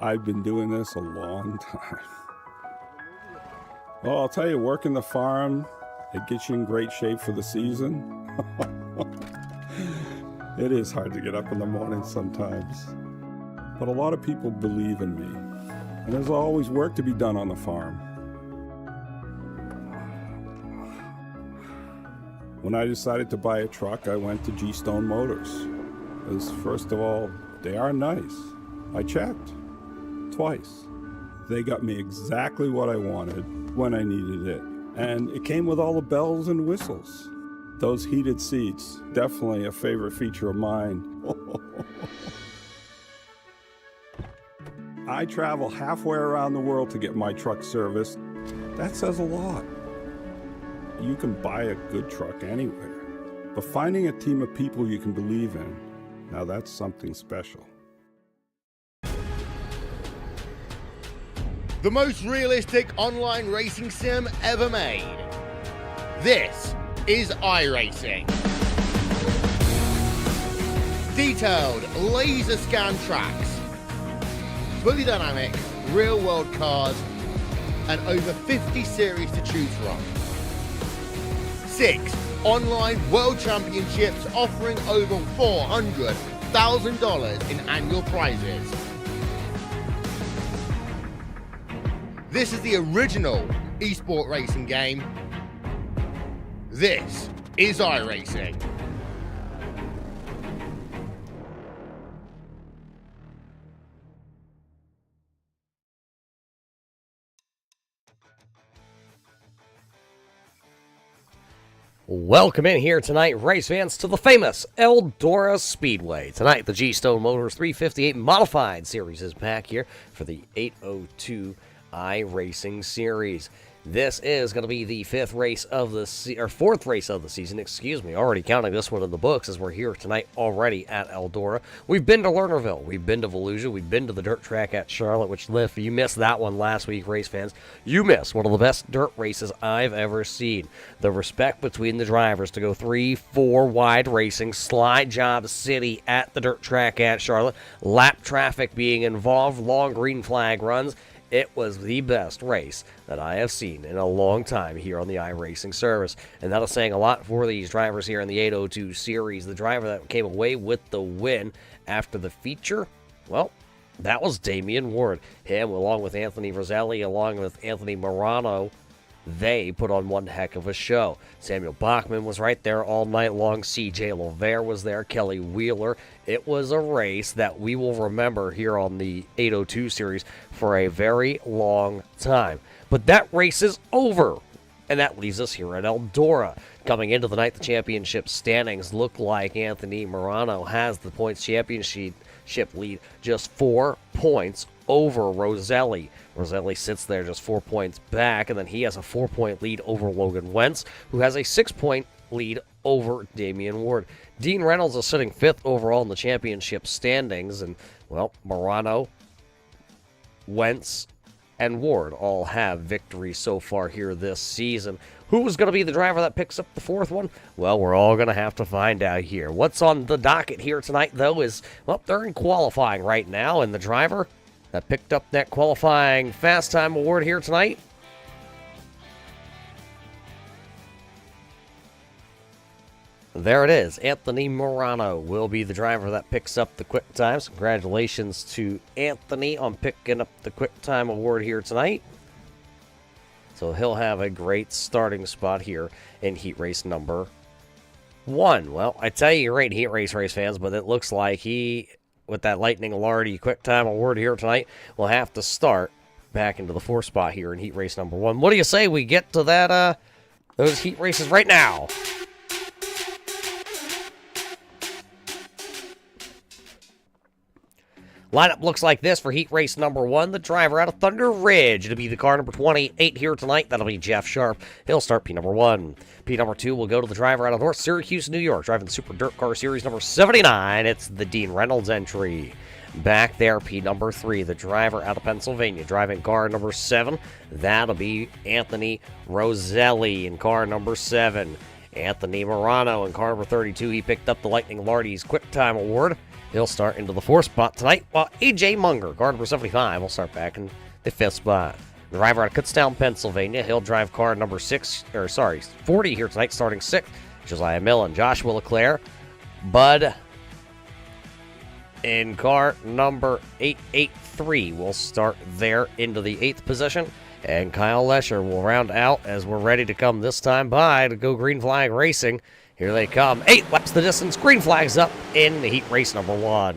I've been doing this a long time. Well, I'll tell you, working the farm, it gets you in great shape for the season. It is hard to get up in the morning sometimes. But a lot of people believe in me. And there's always work to be done on the farm. When I decided to buy a truck, I went to G-Stone Motors. Because first of all, they are nice. I checked twice. They got me exactly what I wanted when I needed it. And it came with all the bells and whistles. Those heated seats, definitely a favorite feature of mine. I travel halfway around the world to get my truck serviced. That says a lot. You can buy a good truck anywhere, but finding a team of people you can believe in, now that's something special. The most realistic online racing sim ever made. This is iRacing. Detailed laser scan tracks, fully dynamic real world cars, and over 50 series to choose from. 6 online world championships offering over $400,000 in annual prizes. This is the original esport racing game. This is iRacing. Welcome in here tonight, race fans, to the famous Eldora Speedway. Tonight, the G-Stone Motors 358 Modified Series is back here for the 802 iRacing Series. This is going to be the fourth race of the season, excuse me. Already counting this one in the books as we're here tonight already at Eldora. We've been to Lernerville, we've been to Volusia, we've been to the dirt track at Charlotte, which if you missed that one last week, race fans, you missed one of the best dirt races I've ever seen. The respect between the drivers to go 3-4 wide racing, slide job city at the dirt track at Charlotte, lap traffic being involved, long green flag runs. It was the best race that I have seen in a long time here on the iRacing service. And that is saying a lot for these drivers here in the 802 series. The driver that came away with the win after the feature, well, that was Damian Ward. Him, along with Anthony Roselli, along with Anthony Morano, they put on one heck of a show. Samuel Bachman was right there all night long. C.J. Lovere was there. Kelly Wheeler. It was a race that we will remember here on the 802 series for a very long time. But that race is over. And that leaves us here at Eldora. Coming into the night, the championship standings look like Anthony Morano has the points championship lead, just 4 points over Roselli. Roselli sits there just 4 points back, and then he has a 4-point lead over Logan Wentz, who has a 6-point lead over Damian Ward. Dean Reynolds is sitting 5th overall in the championship standings, and, well, Morano, Wentz, and Ward all have victories so far here this season. Who is going to be the driver that picks up the 4th one? Well, we're all going to have to find out here. What's on the docket here tonight, though, is, well, they're in qualifying right now, and the driver that picked up that qualifying fast time award here tonight, there it is. Anthony Morano will be the driver that picks up the quick times. Congratulations to Anthony on picking up the quick time award here tonight. So he'll have a great starting spot here in heat race number 1. Well, I tell you, you're right, heat race fans, but it looks like he, with that Lightning Lardy quick time award here tonight, will have to start back into the 4th spot here in heat race number 1. What do you say we get to that those heat races right now? Lineup looks like this for heat race number 1. The driver out of Thunder Ridge to be the car number 28 here tonight. That'll be Jeff Sharp. He'll start P number 1. P number 2 will go to the driver out of North Syracuse, New York, driving the Super Dirt Car Series number 79. It's the Dean Reynolds entry. Back there, P number 3, the driver out of Pennsylvania, driving car number 7. That'll be Anthony Roselli in car number 7. Anthony Morano in car number 32. He picked up the Lightning Lardy's Quick Time Award. He'll start into the 4th spot tonight, while AJ Munger, car number 75, will start back in the 5th spot. The driver out of Kutztown, Pennsylvania, he'll drive car number 40 here tonight, starting 6th. Josiah Millen, Joshua Leclerc, Bud in car number 883 will start there into the 8th position. And Kyle Lesher will round out as we're ready to come this time by to go Green Flag Racing. Here they come. 8 laps the distance. Green flag's up in heat race number 1.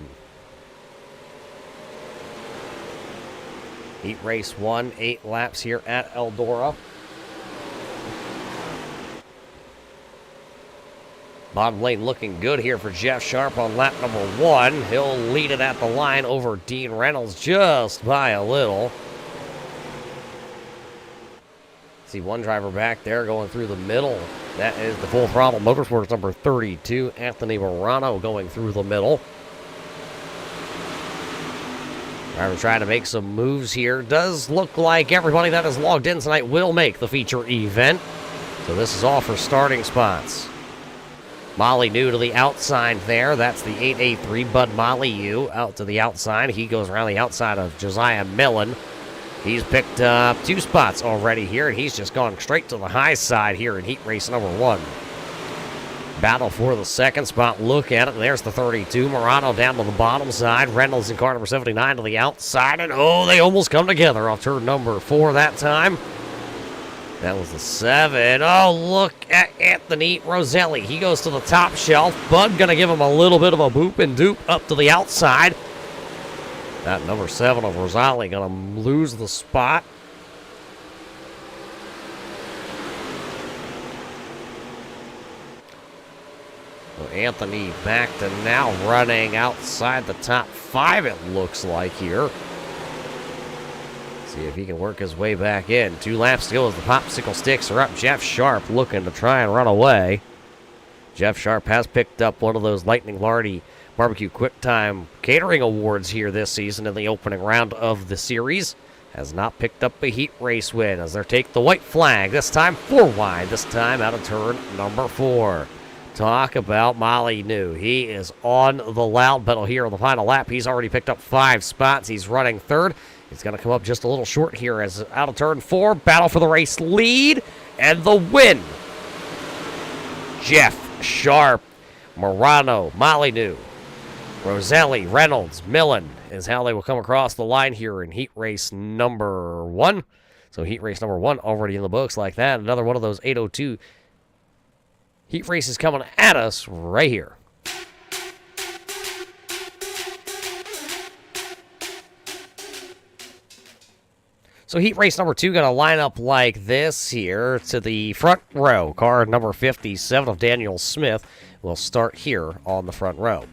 Heat race 1, 8 laps here at Eldora. Bottom lane looking good here for Jeff Sharp on lap number 1. He'll lead it at the line over Dean Reynolds just by a little. See one driver back there going through the middle. That is the Full Throttle Motorsports number 32, Anthony Morano, going through the middle. Driver trying to make some moves here. Does look like everybody that is logged in tonight will make the feature event. So this is all for starting spots. Molly New to the outside there. That's the 883 Bud Molyneux out to the outside. He goes around the outside of Josiah Millen. He's picked up 2 spots already here, and he's just gone straight to the high side here in heat race number 1. Battle for the 2nd spot. Look at it. There's the 32. Morano down to the bottom side. Reynolds in car number 79 to the outside. And, oh, they almost come together off turn number 4 that time. That was the 7. Oh, look at Anthony Roselli. He goes to the top shelf. Bud going to give him a little bit of a boop and doop up to the outside. That number 7 of Roselli going to lose the spot. So Anthony back to now running outside the top 5, it looks like here. See if he can work his way back in. 2 laps to go as the popsicle sticks are up. Jeff Sharp looking to try and run away. Jeff Sharp has picked up one of those Lightning Lardy Barbecue Quick Time Catering Awards here this season in the opening round of the series. Has not picked up a heat race win as they take the white flag. This time 4 wide. This time out of turn number 4. Talk about Molly New. He is on the loud pedal here on the final lap. He's already picked up 5 spots. He's running 3rd. He's going to come up just a little short here as out of turn 4. Battle for the race lead and the win. Jeff Sharp, Morano, Molyneux, Roselli, Reynolds, Millen is how they will come across the line here in heat race number 1. So heat race number 1 already in the books like that. Another one of those 802 heat races coming at us right here. So heat race number 2 going to line up like this here to the front row. Car number 57 of Daniel Smith will start here on the front row.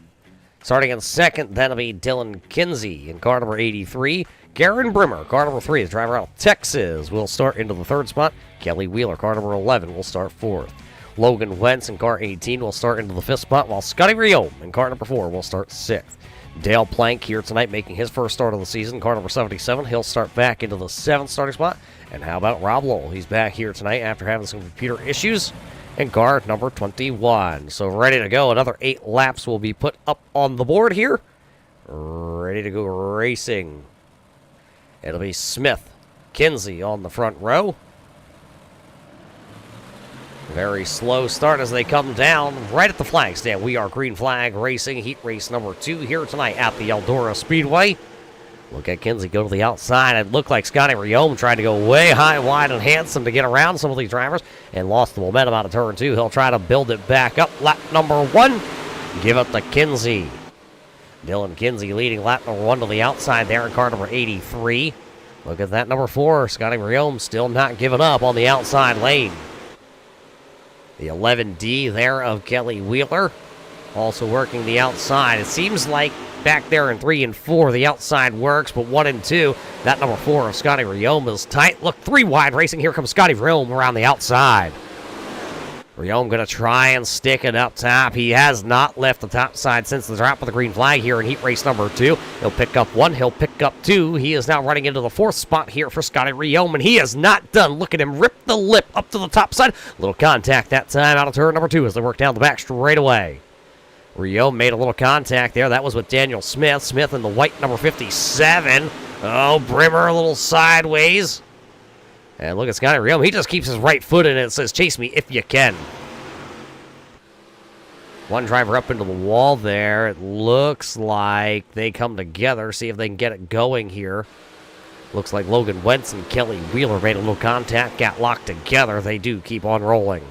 Starting in 2nd, that'll be Dylan Kinsey in car number 83. Garen Brimmer, car number 3, the driver out of Texas, will start into the 3rd spot. Kelly Wheeler, car number 11, will start 4th. Logan Wentz in car 18 will start into the 5th spot, while Scotty Riome in car number 4 will start 6th. Dale Plank here tonight making his first start of the season, car number 77. He'll start back into the 7th starting spot. And how about Rob Lowell? He's back here tonight after having some computer issues in car number 21. So ready to go. Another 8 laps will be put up on the board here. Ready to go racing. It'll be Smith, Kinsey on the front row. Very slow start as they come down right at the flag stand. We are Green Flag Racing, heat race number 2 here tonight at the Eldora Speedway. Look at Kinsey go to the outside. It looked like Scotty Riome tried to go way high, wide, and handsome to get around some of these drivers and lost the momentum out of turn 2. He'll try to build it back up. Lap number 1, give it to Kinsey. Dylan Kinsey leading lap number 1 to the outside there in car number 83. Look at that number 4. Scotty Riome still not giving up on the outside lane. The 11D there of Kelly Wheeler also working the outside. It seems like back there in 3 and 4, the outside works, but 1 and 2, that number 4 of Scotty Riome is tight. Look, 3 wide racing. Here comes Scotty Riome around the outside. Riom going to try and stick it up top. He has not left the top side since the drop of the green flag here in heat race number 2. He'll pick up 1. He'll pick up 2. He is now running into the 4th spot here for Scotty Riom, and he is not done. Look at him rip the lip up to the top side. Little contact that time out of turn number 2 as they work down the back straight away. Riom made a little contact there. That was with Daniel Smith. Smith in the white number 57. Oh, Brimmer a little sideways. And look at Scotty Riom. He just keeps his right foot in it and says, chase me if you can. One driver up into the wall there. It looks like they come together. See if they can get it going here. Looks like Logan Wentz and Kelly Wheeler made a little contact, got locked together. They do keep on rolling.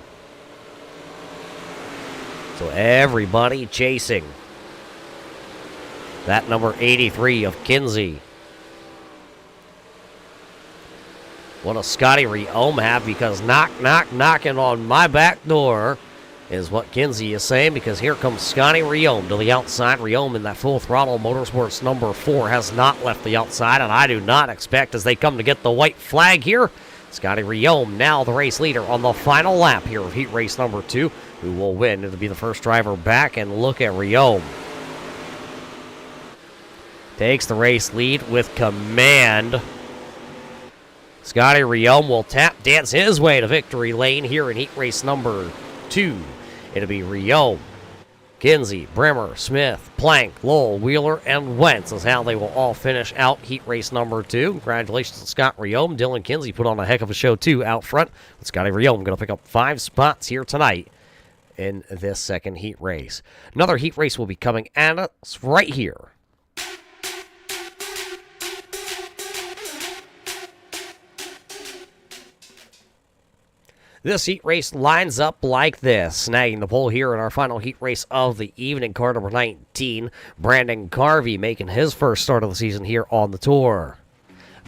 So everybody chasing. That number 83 of Kinsey. What does Scotty Riom have? Because knocking on my back door is what Kinsey is saying, because here comes Scotty Riom to the outside. Riom in that full throttle motorsports number 4 has not left the outside, and I do not expect as they come to get the white flag here. Scotty Riom now the race leader on the final lap here of heat race number 2, who will win. It'll be the first driver back, and look at Riom. Takes the race lead with command. Scotty Riom will tap dance his way to victory lane here in heat race number 2. It'll be Riom, Kinsey, Brimmer, Smith, Plank, Lowell, Wheeler, and Wentz is how they will all finish out heat race number 2. Congratulations to Scott Riom. Dylan Kinsey put on a heck of a show, too, out front. But Scotty Riom going to pick up 5 spots here tonight in this second heat race. Another heat race will be coming at us right here. This heat race lines up like this. Snagging the pole here in our final heat race of the evening. Car number 19, Brandon Carvey making his first start of the season here on the tour.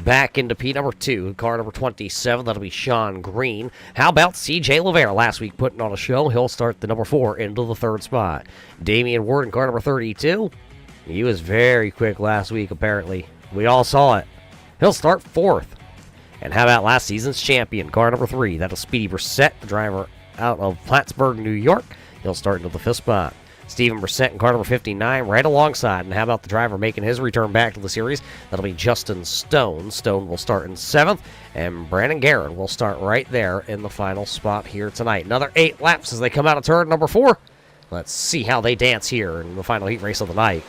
Back into P number 2, car number 27, that'll be Sean Green. How about CJ LeVere last week putting on a show? He'll start the number 4 into the 3rd spot. Damian Ward in car number 32. He was very quick last week, apparently. We all saw it. He'll start 4th. And how about last season's champion, car number 3? That'll Speedy Brissett, the driver out of Plattsburgh, New York. He'll start into the 5th spot. Steven Brissett in car number 59 right alongside. And how about the driver making his return back to the series? That'll be Justin Stone. Stone will start in 7th. And Brandon Garrett will start right there in the final spot here tonight. Another 8 laps as they come out of turn number 4. Let's see how they dance here in the final heat race of the night.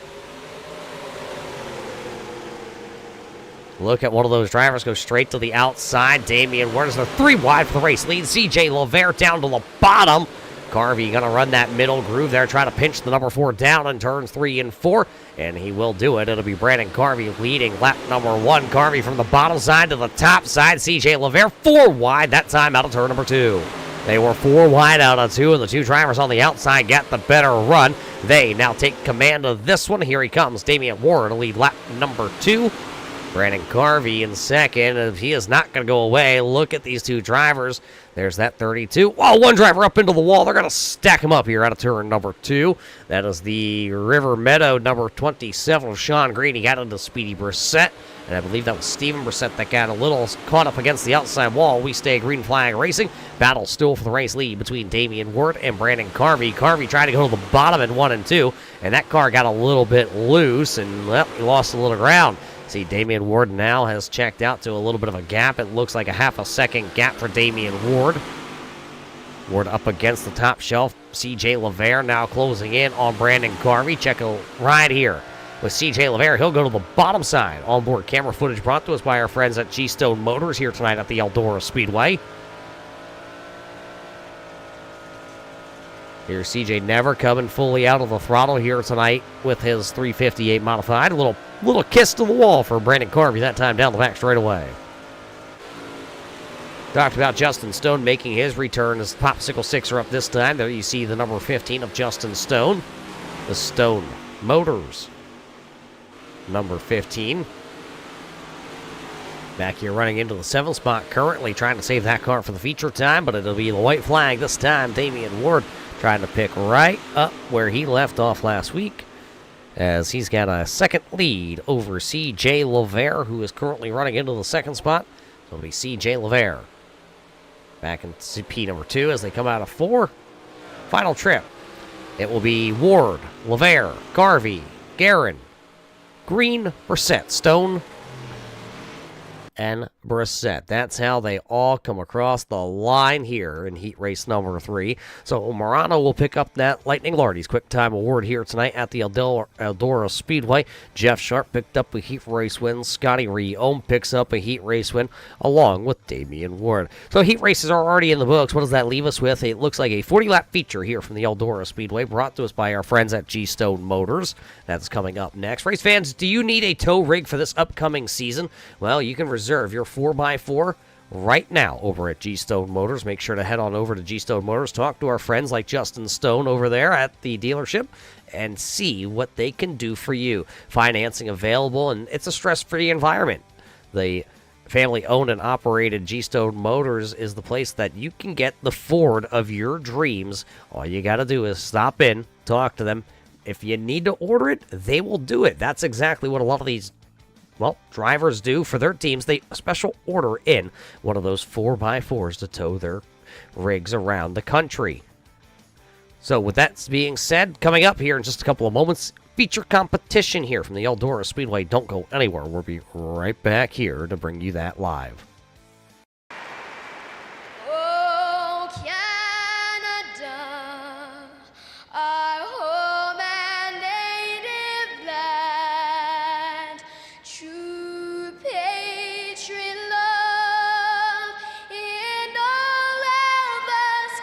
Look at one of those drivers go straight to the outside. Damian Ward is the 3 wide for the race lead. CJ LeVere down to the bottom. Carvey going to run that middle groove there, try to pinch the number 4 down in turns 3 and 4, and he will do it. It'll be Brandon Carvey leading lap number 1. Carvey from the bottom side to the top side. CJ LeVere 4 wide, that time out of turn number 2. They were 4 wide out of 2, and the 2 drivers on the outside got the better run. They now take command of this one. Here he comes, Damian Ward to lead lap number 2. Brandon Carvey in 2nd, and he is not going to go away. Look at these 2 drivers. There's that 32. Oh, 1 driver up into the wall. They're going to stack him up here out of turn number 2. That is the River Meadow number 27 of Sean Green. He got into Speedy Brissett, and I believe that was Steven Brissett that got a little caught up against the outside wall. We stay green flag racing. Battle still for the race lead between Damian Ward and Brandon Carvey. Carvey tried to go to the bottom in 1 and 2, and that car got a little bit loose, and well, he lost a little ground. See, Damian Ward now has checked out to a little bit of a gap. It looks like a half a second gap for Damian Ward. Ward up against the top shelf. CJ LeVere now closing in on Brandon Carvey. Check a ride here with CJ LeVere. He'll go to the bottom side. Onboard camera footage brought to us by our friends at G-Stone Motors here tonight at the Eldora Speedway. Here's CJ never coming fully out of the throttle here tonight with his 358 modified. A little kiss to the wall for Brandon Carvey that time down the back straight away. Talked about Justin Stone making his return as Popsicle 6 are up this time. There you see the number 15 of Justin Stone. The Stone Motors. Number 15. Back here running into the 7th spot currently, trying to save that car for the feature time, but it'll be the white flag this time. Damian Ward trying to pick right up where he left off last week, as he's got a 2nd lead over CJ LeVere, who is currently running into the 2nd spot. So it'll be CJ LeVere back in CP number 2 as they come out of 4. Final trip. It will be Ward, LeVere, Garvey, Guerin, Green, Brissett, Stone, and Brissett. That's how they all come across the line here in heat race number 3. So Morano will pick up that Lightning Lardy's quick time award here tonight at the Eldora Speedway. Jeff Sharp picked up a heat race win. Scotty Riome picks up a heat race win along with Damian Ward. So heat races are already in the books. What does that leave us with? It looks like a 40-lap feature here from the Eldora Speedway, brought to us by our friends at G-Stone Motors. That's coming up next. Race fans, do you need a tow rig for this upcoming season? Well, you can reserve your 4x4 right now over at G-Stone Motors. Make sure to head on over to G-Stone Motors, talk to our friends like Justin Stone over there at the dealership, and see what they can do for you. Financing available, and it's a stress-free environment. The family-owned and operated G-Stone Motors is the place that you can get the Ford of your dreams. All you got to do is stop in, talk to them. If you need to order it, they will do it. That's exactly what a lot of these drivers do for their teams. They special order in one of those 4x4s to tow their rigs around the country. So with that being said, coming up here in just a couple of moments, feature competition here from the Eldora Speedway. Don't go anywhere. We'll be right back here to bring you that live. Oh, Canada, our home and native land, true patriot love in all of us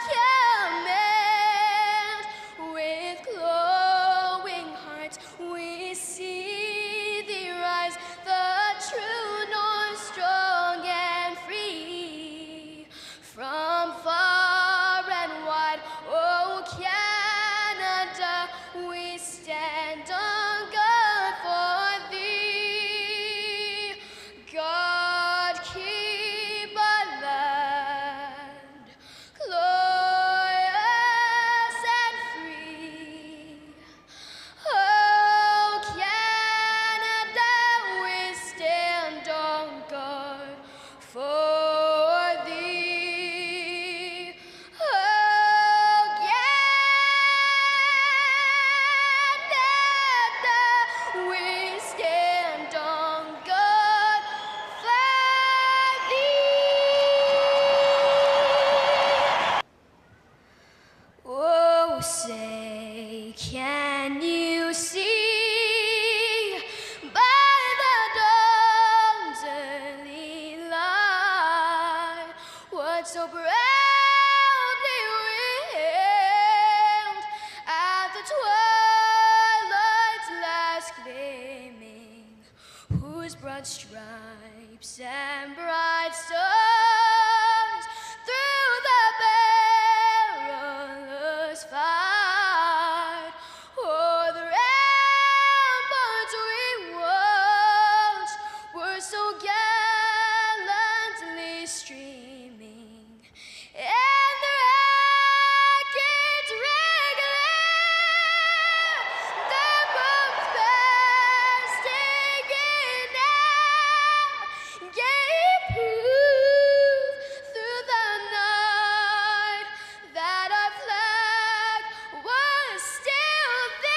command. With glowing hearts we see thee rise, the true north, strong and free. From far and wide, oh Canada, we stand on guard for thee. God keep our land glorious and free. Oh Canada, we stand on guard for thee. Oh Canada, we stand on guard for thee. Oh, say, can you see by the dawn's early light what so proudly we hailed at the twilight's last gleaming, whose broad stripes and bright stars through the perilous fight o'er the ramparts we watched were so gallantly streaming, and the rockets regular, the bombs bursting in air, gave proof through the night that our flag was still there.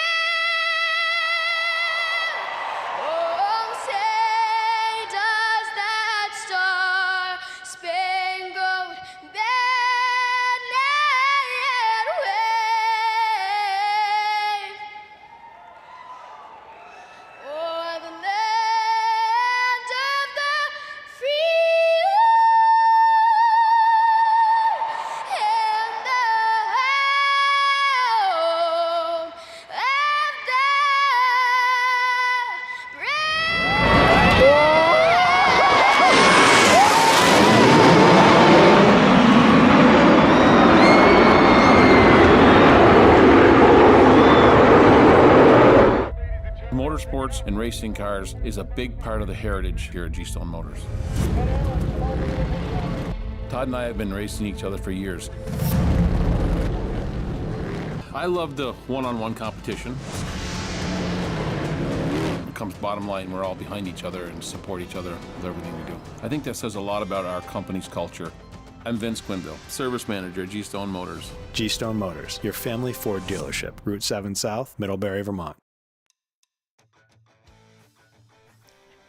Oh, say does that star-spangled banner yet wave o'er the land of the free and the home of the Motorsports and racing cars is a big part of the heritage here at G-Stone Motors. Todd and I have been racing each other for years. I love the one-on-one competition. When it comes bottom line, we're all behind each other and support each other with everything we do. I think that says a lot about our company's culture. I'm Vince Quinville, Service Manager at G-Stone Motors. G-Stone Motors, your family Ford dealership. Route 7 South, Middlebury, Vermont.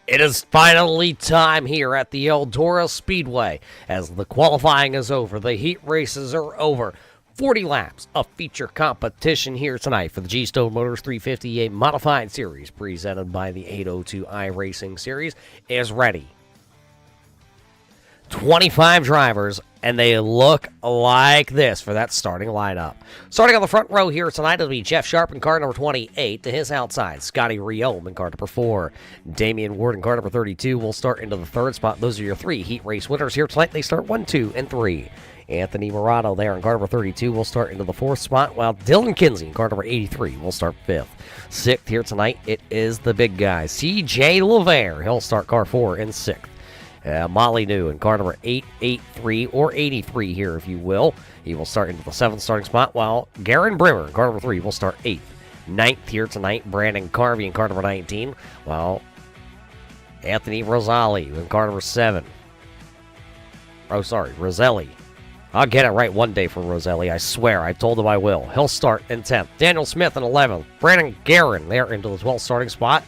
It is finally time here at the Eldora Speedway. As the qualifying is over, the heat races are over. 40 laps of feature competition here tonight for the G-Stone Motors 358 Modified Series, presented by the 802 iRacing Series, is ready. 25 drivers, and they look like this for that starting lineup. Starting on the front row here tonight, it'll be Jeff Sharp in car number 28. To his outside, Scotty Riome in car number 4. Damian Ward in car number 32 will start into the third spot. Those are your 3 heat race winners here tonight. They start 1, 2, and 3. Anthony Murado there in car number 32 will start into the 4th spot, while Dylan Kinsey in car number 83 will start 5th. 6th here tonight, it is the big guy, CJ LeVere. He'll start car 4 in 6th. Molly New in car number 883 or 83 here, if you will. He will start into the 7th starting spot, while Garen Brimmer in car number 3 will start 8th. 9th here tonight, Brandon Carvey in car number 19, while Anthony Rosali in car number 7. Roselli. I'll get it right one day for Roselli, I swear. I told him I will. He'll start in 10th. Daniel Smith in 11th. Brandon Guerin there into the 12th starting spot.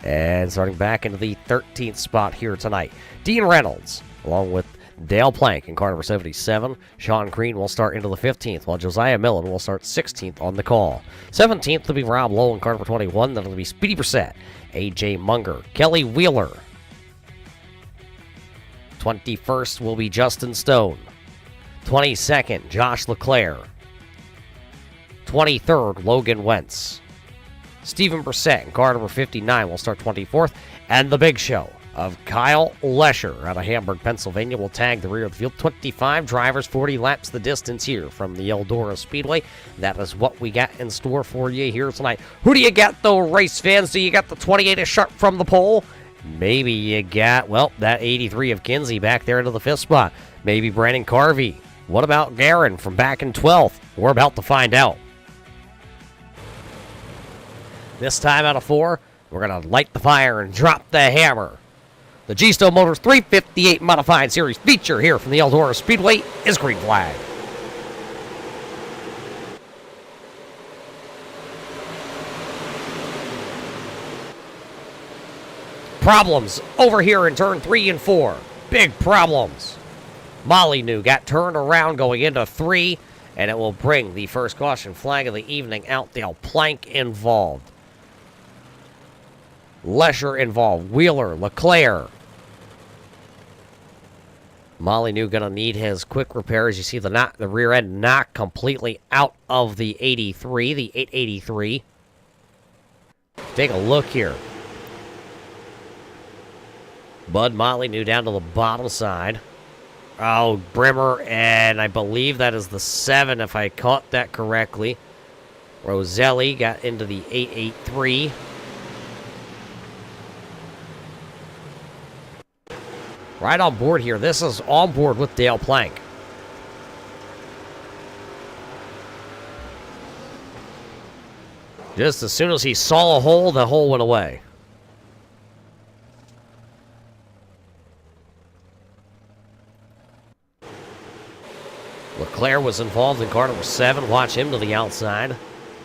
And starting back into the 13th spot here tonight, Dean Reynolds, along with Dale Plank in car number 77. Sean Green will start into the 15th, while Josiah Millen will start 16th on the call. 17th will be Rob Lowe in car number 21. That'll be Speedy Brissett, A.J. Munger, Kelly Wheeler. 21st will be Justin Stone. 22nd, Josh Leclerc. 23rd, Logan Wentz. Stephen Brissett in car number 59 will start 24th. And the big show of Kyle Lesher out of Hamburg, Pennsylvania will tag the rear of the field. 25 drivers, 40 laps the distance here from the Eldora Speedway. That is what we got in store for you here tonight. Who do you got, though, race fans? Do you got the 28 of Sharp from the pole? Maybe you got, well, that 83 of Kinsey back there into the 5th spot. Maybe Brandon Carvey. What about Garen from back in 12th? We're about to find out. This time out of 4, we're going to light the fire and drop the hammer. The G-Stone Motors 358 Modified Series feature here from the Eldora Speedway is green flag. Problems over here in turn 3 and 4. Big problems. Molly New got turned around going into 3, and it will bring the first caution flag of the evening out. Dale Plank involved. Lesher involved. Wheeler, Leclerc. Molly New going to need his quick repairs. You see the rear end knocked completely out of the 83, the 883. Take a look here. Bud Molly New down to the bottom side. Oh, Brimmer, and I believe that is the 7, if I caught that correctly. Roselli got into the 883. Right on board here. This is on board with Dale Plank. Just as soon as he saw a hole, the hole went away. Leclerc was involved in car number 7. Watch him to the outside.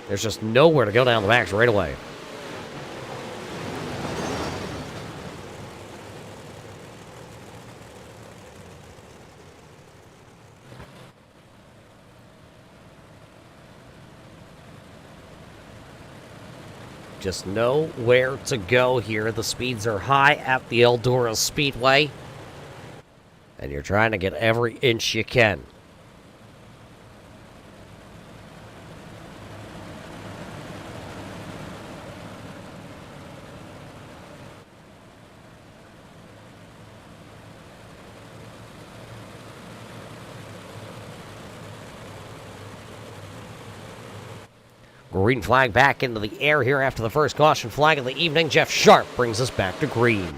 There's just nowhere to go down the back right away. Just nowhere to go here. The speeds are high at the Eldora Speedway. And you're trying to get every inch you can. Green flag back into the air here after the first caution flag of the evening. Jeff Sharp brings us back to green.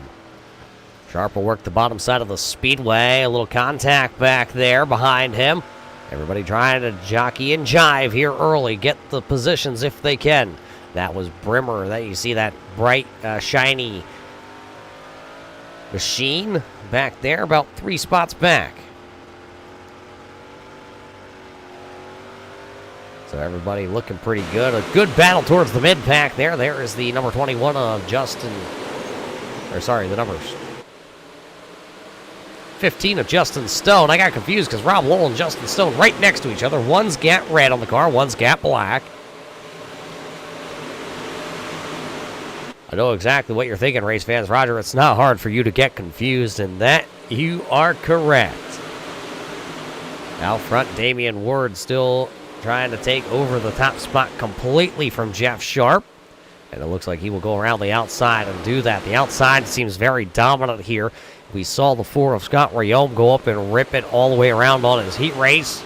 Sharp will work the bottom side of the speedway. A little contact back there behind him. Everybody trying to jockey and jive here early. Get the positions if they can. That was Brimmer. That you see that bright, shiny machine back there, about 3 spots back. So everybody looking pretty good. A good battle towards the mid-pack there. There is the number 21 of Justin, or sorry, the numbers 15 of Justin Stone. I got confused because Rob Lowell and Justin Stone right next to each other. One's got red on the car, one's got black. I know exactly what you're thinking, race fans. Roger, it's not hard for you to get confused, and that you are correct. Out front, Damian Ward still trying to take over the top spot completely from Jeff Sharp. And it looks like he will go around the outside and do that. The outside seems very dominant here. We saw the 4 of Scott Rayome go up and rip it all the way around on his heat race.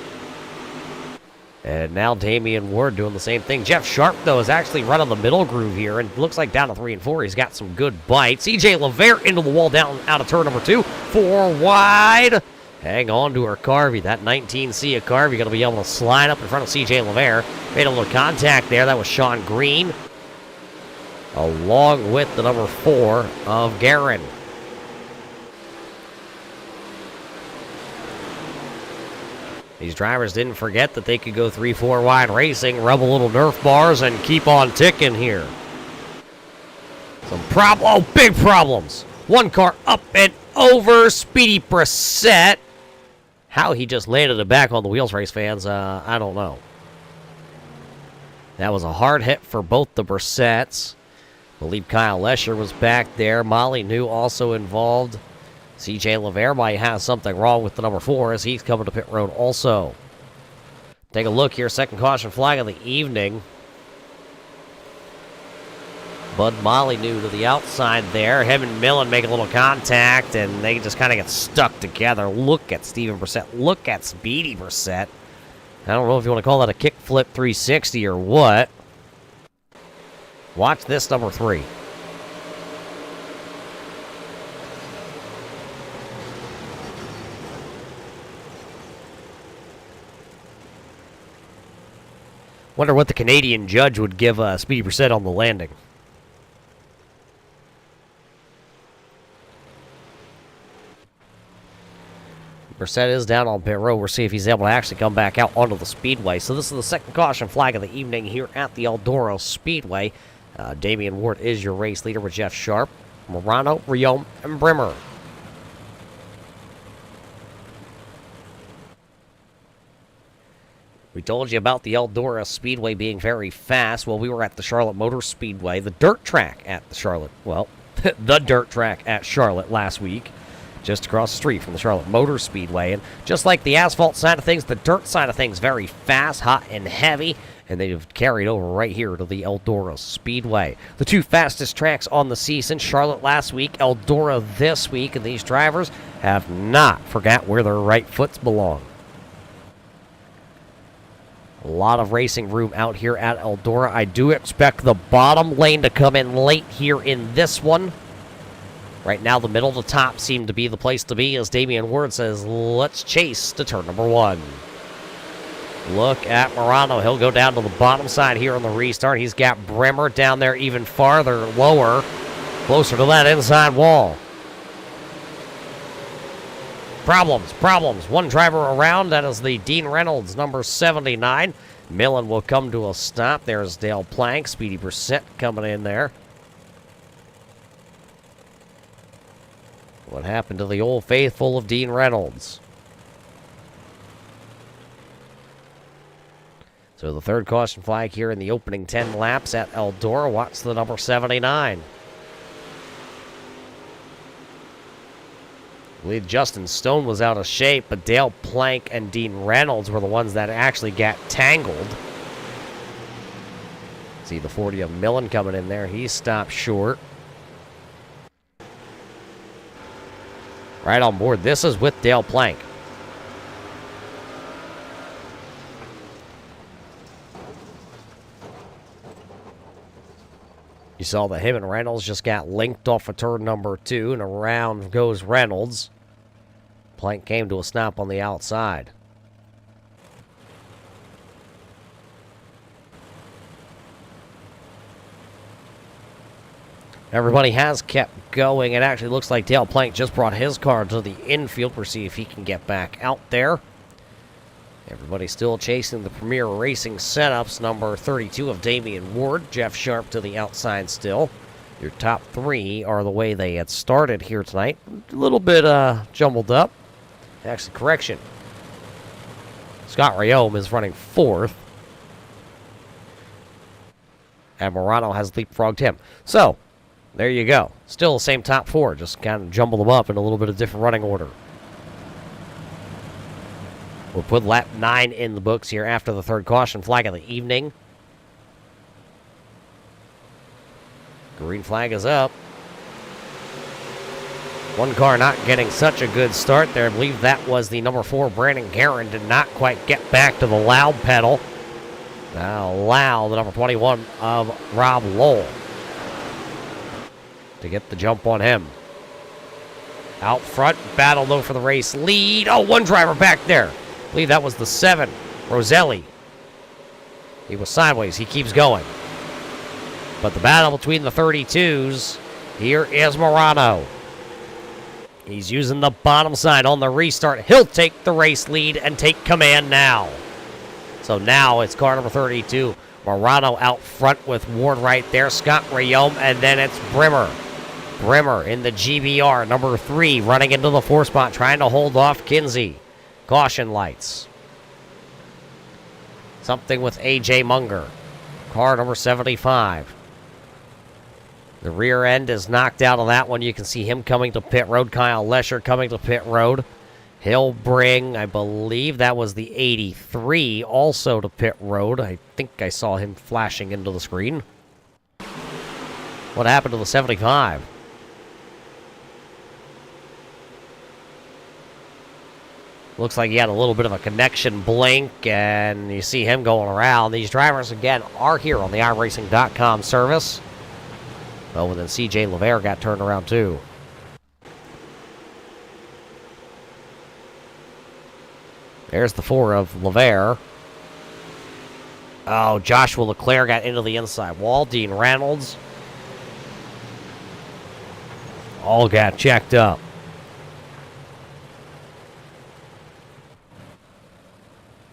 And now Damian Ward doing the same thing. Jeff Sharp, though, is actually running the middle groove here. And looks like down to 3 and 4, he's got some good bites. CJ LeVere into the wall down out of turn number 2. 4 wide. Hang on to her Carvey. That 19C of Carvey going to be able to slide up in front of CJ LeVere. Made a little contact there. That was Sean Green. Along with the number 4 of Guerin. These drivers didn't forget that they could go 3-4 wide racing, rub a little Nerf bars, and keep on ticking here. Big problems. One car up and over. Speedy Brissett. How he just landed it back on the wheels, race fans, I don't know. That was a hard hit for both the Brissetts. I believe Kyle Lesher was back there. Molly New also involved. CJ LeVere might have something wrong with the number 4 as he's coming to pit road also. Take a look here. Second caution flag of the evening. Bud Molly New to the outside there. Him and Millen make a little contact, and they just kind of get stuck together. Look at Steven Brissett. Look at Speedy Brissett. I don't know if you want to call that a kickflip 360 or what. Watch this number 3. Wonder what the Canadian judge would give Speedy Brissett on the landing. Brissett is down on pit road. We'll see if he's able to actually come back out onto the speedway. So this is the second caution flag of the evening here at the Eldora Speedway. Damian Ward is your race leader with Jeff Sharp, Morano, Rayome, and Brimmer. We told you about the Eldora Speedway being very fast. Well, we were at the Charlotte Motor Speedway, the dirt track at the Charlotte, the dirt track at Charlotte last week, just across the street from the Charlotte Motor Speedway. And just like the asphalt side of things, the dirt side of things, very fast, hot, and heavy. And they've carried over right here to the Eldora Speedway. The 2 fastest tracks on the season, Charlotte last week, Eldora this week. And these drivers have not forgot where their right foots belong. A lot of racing room out here at Eldora. I do expect the bottom lane to come in late here in this one. Right now, the middle to top seem to be the place to be as Damian Ward says, let's chase to turn number 1. Look at Morano. He'll go down to the bottom side here on the restart. He's got Brimmer down there even farther, lower, closer to that inside wall. Problems. One driver around. That is the Dean Reynolds, number 79. Millen will come to a stop. There's Dale Plank. Speedy Brissett coming in there. What happened to the old faithful of Dean Reynolds? So the third caution flag here in the opening 10 laps at Eldora. Watch the number 79. I believe Justin Stone was out of shape, but Dale Plank and Dean Reynolds were the ones that actually got tangled. See the 40 of Millen coming in there. He stopped short. Right on board. This is with Dale Plank. You saw that him and Reynolds just got linked off of turn number 2, and around goes Reynolds. Plank came to a stop on the outside. Everybody has kept going. It actually looks like Dale Plank just brought his car to the infield. We'll see if he can get back out there. Everybody still chasing the Premier Racing setups. Number 32 of Damian Ward. Jeff Sharp to the outside still. Your top three are the way they had started here tonight. A little bit jumbled up. Actually, correction. Scott Rayome is running fourth. And Morano has leapfrogged him. So, there you go. Still the same top four. Just kind of jumble them up in a little bit of different running order. We'll put lap 9 in the books here after the third caution flag of the evening. Green flag is up. One car not getting such a good start there. I believe that was the number 4, Brandon Guerin. Did not quite get back to the loud pedal. Now allow the number 21 of Rob Lowell to get the jump on him. Out front, battle though for the race lead. Oh, one driver back there. I believe that was the 7, Roselli. He was sideways. He keeps going. But the battle between the 32s, here is Morano. He's using the bottom side on the restart. He'll take the race lead and take command now. So now it's car number 32. Morano out front with Ward right there. Scott Rayome, and then it's Brimmer. Brimmer in the GBR, number 3, running into the 4 spot, trying to hold off Kinsey. Caution lights. Something with A.J. Munger. Car number 75. The rear end is knocked out on that one. You can see him coming to pit road. Kyle Lesher coming to pit road. He'll bring, I believe that was the 83, also to pit road. I think I saw him flashing into the screen. What happened to the 75? Looks like he had a little bit of a connection blink, and you see him going around. These drivers, again, are here on the iRacing.com service. Oh, and then C.J. Levere got turned around, too. There's the 4 of Levere. Oh, Joshua Leclerc got into the inside wall. Dean Reynolds all got checked up.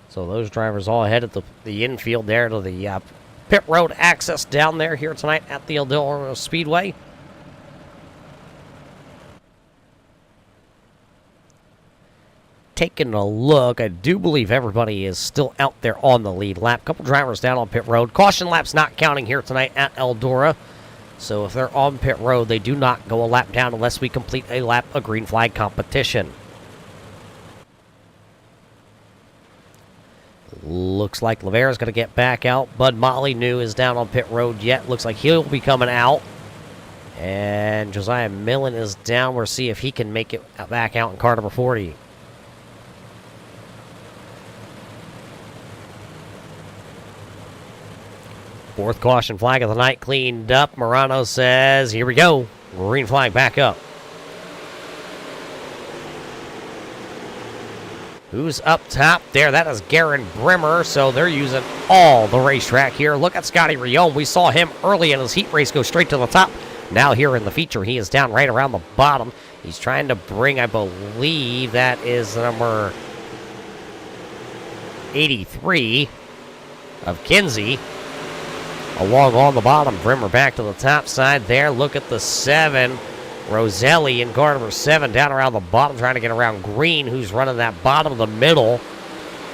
So those drivers all headed to the infield there to the pit road access down there here tonight at the Eldora Speedway. Taking a look, I do believe everybody is still out there on the lead lap. Couple drivers down on pit road. Caution laps not counting here tonight at Eldora. So if they're on pit road, they do not go a lap down unless we complete a lap of green flag competition. Looks like Levere is going to get back out. Bud Molyneux is down on pit road yet. Looks like he'll be coming out. And Josiah Millen is down. We'll see if he can make it back out in car number 40. Fourth caution flag of the night cleaned up. Morano says, here we go. Green flag back up. Who's up top there? That is Garen Brimmer, so they're using all the racetrack here. Look at Scotty Rayome. We saw him early in his heat race go straight to the top. Now here in the feature, he is down right around the bottom. He's trying to bring, I believe, that is number 83 of Kinsey along on the bottom. Brimmer back to the top side there. Look at the 7. Roselli in car number 7 down around the bottom, trying to get around Green, who's running that bottom of the middle.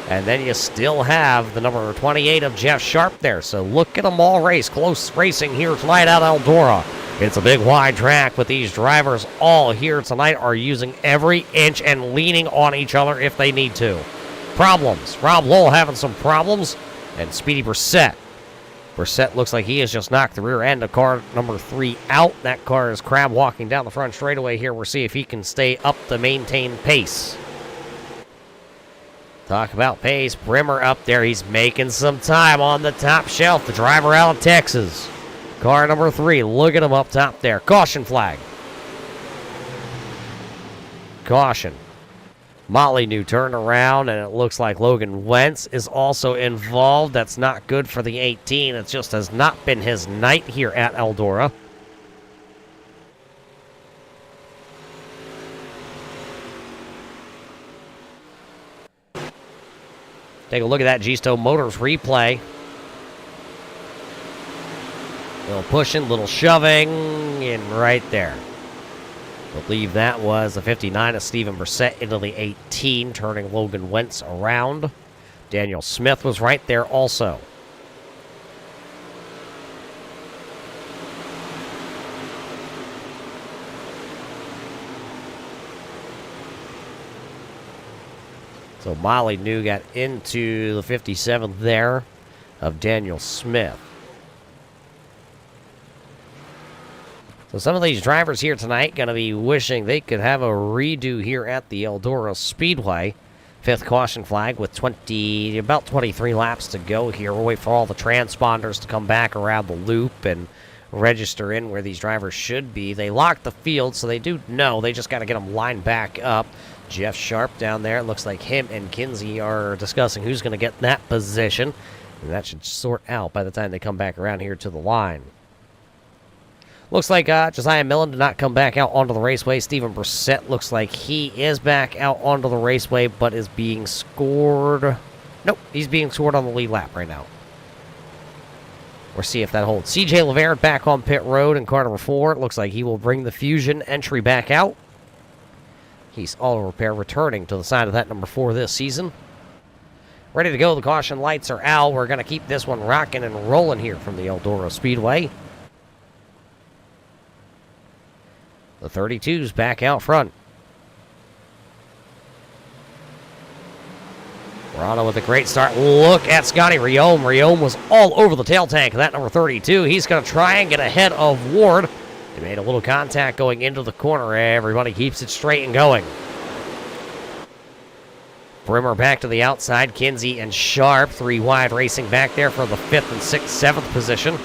And then you still have the number 28 of Jeff Sharp there. So look at them all race. Close racing here tonight at Eldora. It's a big wide track, but these drivers all here tonight are using every inch and leaning on each other if they need to. Problems. Rob Lowell having some problems. And Speedy Brissett. Brissett looks like he has just knocked the rear end of car number 3 out. That car is crab walking down the front straightaway here. We'll see if he can stay up to maintain pace. Talk about pace. Brimmer up there. He's making some time on the top shelf. The driver out of Texas. Car number 3. Look at him up top there. Caution flag. Caution. Molyneux turned around, and it looks like Logan Wentz is also involved. That's not good for the 18. It just has not been his night here at Eldora. Take a look at that G-Stone Motors replay. Little pushing, little shoving, and right there. I believe that was the 59 of Steven Brissett into the 18, turning Logan Wentz around. Daniel Smith was right there also. So Molly New got into the 57 there of Daniel Smith. So some of these drivers here tonight going to be wishing they could have a redo here at the Eldora Speedway. Fifth caution flag with about 23 laps to go here. We'll wait for all the transponders to come back around the loop and register in where these drivers should be. They locked the field, so they do know. They just got to get them lined back up. Jeff Sharp down there. It looks like him and Kinsey are discussing who's going to get that position. And that should sort out by the time they come back around here to the line. Looks like Josiah Millen did not come back out onto the raceway. Steven Brissett looks like he is back out onto the raceway, but is being scored. Nope, he's being scored on the lead lap right now. We'll see if that holds. CJ Laverne back on pit road in car number 4. It looks like he will bring the Fusion entry back out. He's auto repair returning to the side of that number 4 this season. Ready to go. The caution lights are out. We're going to keep this one rocking and rolling here from the Eldora Speedway. The 32's back out front. Morano with a great start. Look at Scotty Riome. Riome was all over the tail tank of that number 32. He's going to try and get ahead of Ward. They made a little contact going into the corner. Everybody keeps it straight and going. Brimmer back to the outside. Kinsey and Sharp, 3 wide, racing back there for the 5th and 6th, 7th position.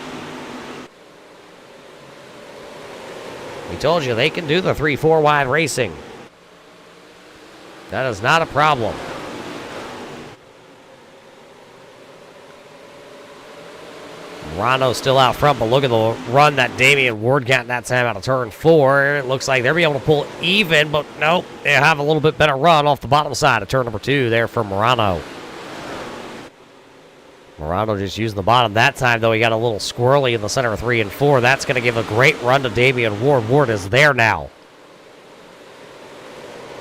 We told you they can do the 3-4 wide racing. That is not a problem. Morano still out front, but look at the run that Damian Ward got that time out of turn 4. It looks like they'll be able to pull even, but nope. They have a little bit better run off the bottom side of turn number 2 there for Morano. Morano just using the bottom that time, though he got a little squirrely in the center of 3 and 4. That's going to give a great run to Damian Ward. Ward is there now.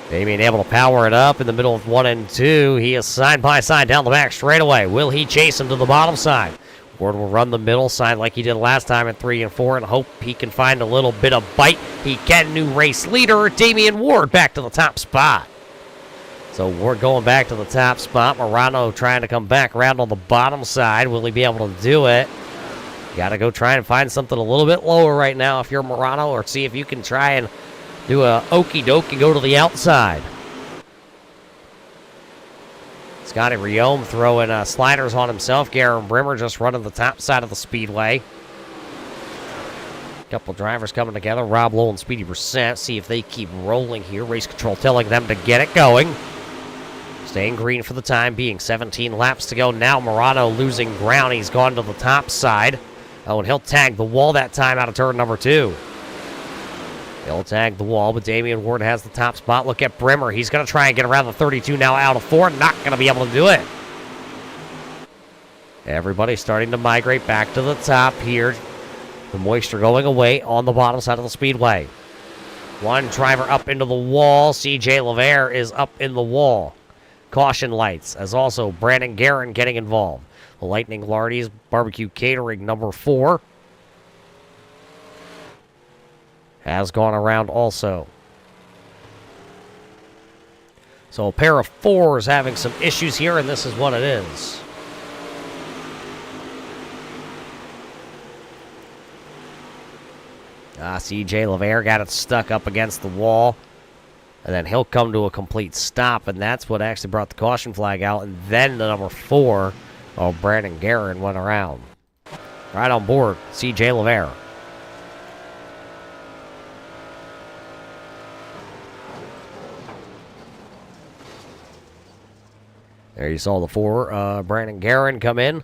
Damian able to power it up in the middle of 1 and 2. He is side by side down the back straightaway. Will he chase him to the bottom side? Ward will run the middle side like he did last time at 3 and 4 and hope he can find a little bit of bite. He can. New race leader, Damian Ward, back to the top spot. So Ward going back to the top spot. Morano trying to come back around on the bottom side. Will he be able to do it? Got to go try and find something a little bit lower right now if you're Morano, or see if you can try and do a okey doke and go to the outside. Scotty Riome throwing sliders on himself. Garen Brimmer just running the top side of the speedway. Couple drivers coming together. Rob Lowe and Speedy Brissett. See if they keep rolling here. Race control telling them to get it going. Staying green for the time being. 17 laps to go. Now Morano losing ground. He's gone to the top side. Oh, and he'll tag the wall that time out of turn number 2. He'll tag the wall, but Damian Ward has the top spot. Look at Brimmer. He's going to try and get around the 32 now out of 4. Not going to be able to do it. Everybody's starting to migrate back to the top here. The moisture going away on the bottom side of the speedway. One driver up into the wall. CJ Laverne is up in the wall. Caution lights, as also Brandon Guerin getting involved. The Lightning Lardy's Barbecue Catering number 4 has gone around also. So a pair of 4s having some issues here, and this is what it is. CJ Laverne got it stuck up against the wall. And then he'll come to a complete stop, and that's what actually brought the caution flag out. And then the number 4, Brandon Guerin, went around. Right on board, CJ Laverne. There you saw the 4, Brandon Guerin come in.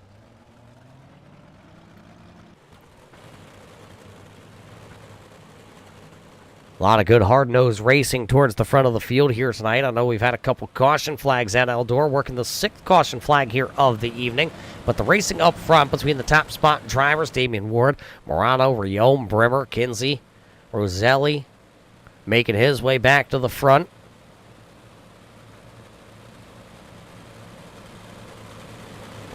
A lot of good hard-nosed racing towards the front of the field here tonight. I know we've had a couple caution flags at Eldora, working the 6th caution flag here of the evening. But the racing up front between the top spot drivers, Damian Ward, Morano, Riome, Brimmer, Kinsey, Roselli, making his way back to the front.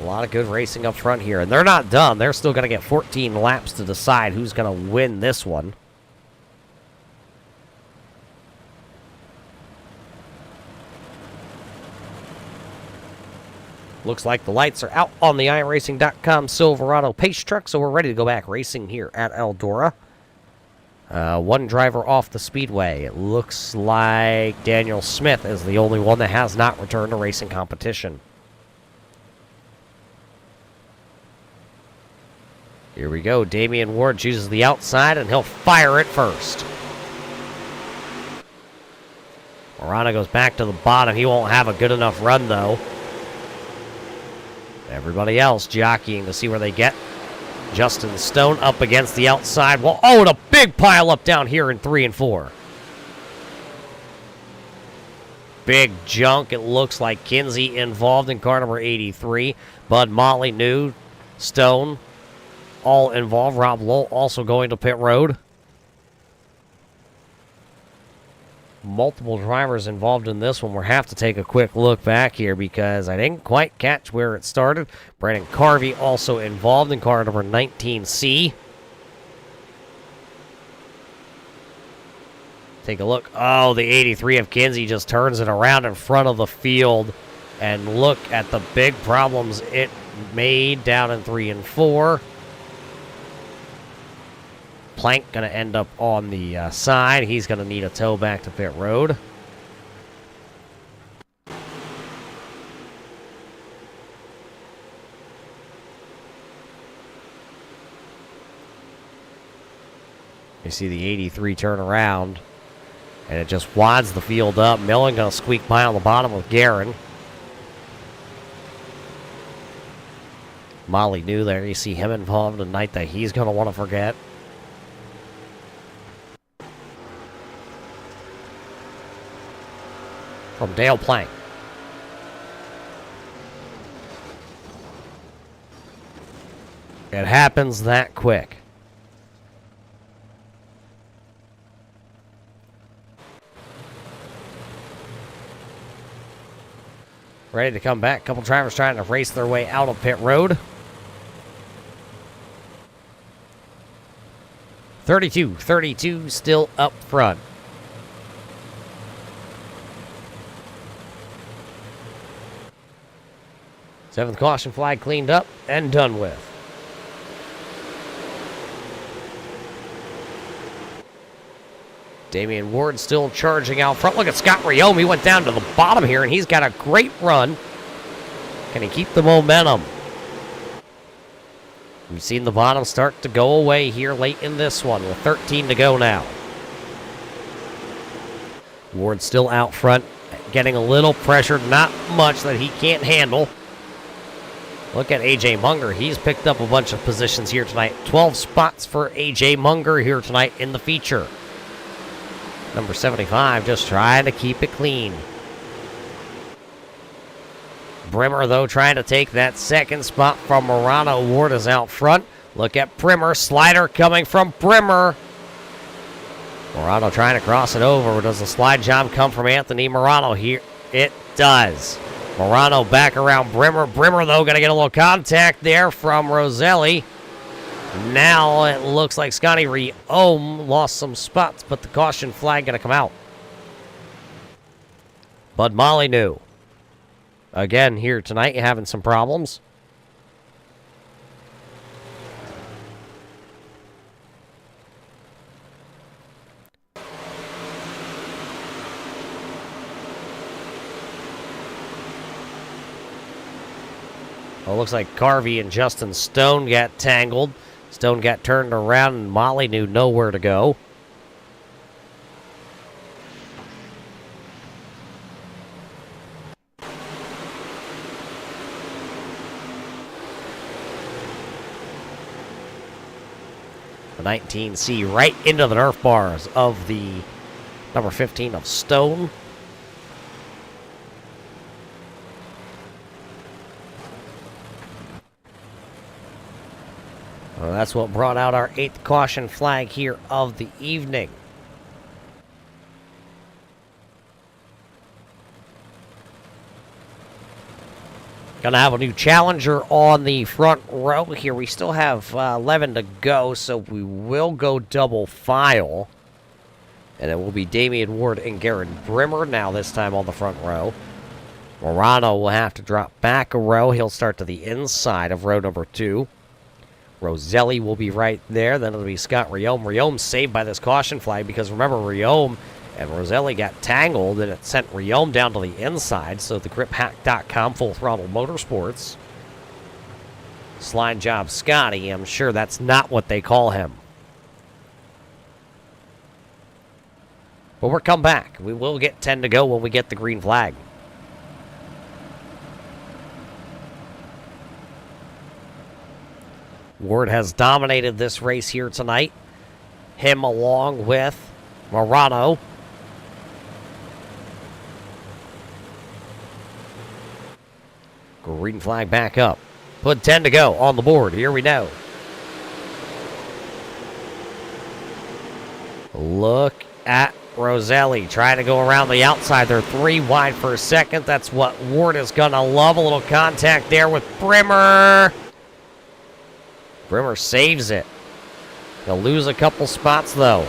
A lot of good racing up front here. And they're not done. They're still going to get 14 laps to decide who's going to win this one. Looks like the lights are out on the iRacing.com Silverado pace truck, so we're ready to go back racing here at Eldora. One driver off the speedway. It looks like Daniel Smith is the only one that has not returned to racing competition. Here we go. Damian Ward chooses the outside, and he'll fire it first. Morano goes back to the bottom. He won't have a good enough run, though. Everybody else jockeying to see where they get. Justin Stone up against the outside wall. Oh, and a big pile up down here in 3 and 4. Big junk. It looks like Kinsey involved in car number 83. Bud Motley, New, Stone, all involved. Rob Lowell also going to pit road. Multiple drivers involved in this one. We'll have to take a quick look back here because I didn't quite catch where it started. Brandon Carvey also involved in car number 19C. Take a look. Oh, the 83 of Kinsey just turns it around in front of the field. And look at the big problems it made down in 3 and 4. Plank going to end up on the side. He's going to need a tow back to pit road. You see the 83 turn around, and it just wads the field up. Millen going to squeak by on the bottom with Guerin. Molly knew there. You see him involved tonight that he's going to want to forget. From Dale Plank. It happens that quick. Ready to come back. Couple drivers trying to race their way out of pit road. 32 still up front. Seventh caution flag cleaned up and done with. Damian Ward still charging out front. Look at Scott Riome. He went down to the bottom here, and he's got a great run. Can he keep the momentum? We've seen the bottom start to go away here late in this one with 13 to go now. Ward still out front, getting a little pressure, not much that he can't handle. Look at A.J. Munger. He's picked up a bunch of positions here tonight. 12 spots for A.J. Munger here tonight in the feature. Number 75 just trying to keep it clean. Brimmer, though, trying to take that second spot from Morano. Ward is out front. Look at Brimmer. Slider coming from Brimmer. Morano trying to cross it over. Does the slide job come from Anthony Morano here? It does. Morano back around Brimmer. Brimmer, though, going to get a little contact there from Roselli. Now it looks like Scotty Riome lost some spots, but the caution flag going to come out. Bud Molyneux, again here tonight, having some problems. Well, it looks like Carvey and Justin Stone got tangled. Stone got turned around, and Molly knew nowhere to go. The 19C right into the Nerf bars of the number 15 of Stone. Well, that's what brought out our 8th caution flag here of the evening. Gonna have a new challenger on the front row here. We still have 11 to go, so we will go double file. And it will be Damian Ward and Garen Brimmer now this time on the front row. Morano will have to drop back a row. He'll start to the inside of row number 2. Roselli will be right there. Then it'll be Scott Riome. Riome saved by this caution flag because remember, Riome and Roselli got tangled and it sent Riome down to the inside. So the griphack.com Full Throttle Motorsports. Slide job Scotty. I'm sure that's not what they call him. But we'll come back. We will get 10 to go when we get the green flag. Ward has dominated this race here tonight. Him along with Morano. Green flag back up. Put 10 to go on the board. Here we go. Look at Roselli trying to go around the outside. They're 3 wide for a second. That's what Ward is going to love. A little contact there with Brimmer. Brimmer saves it. He'll lose a couple spots, though.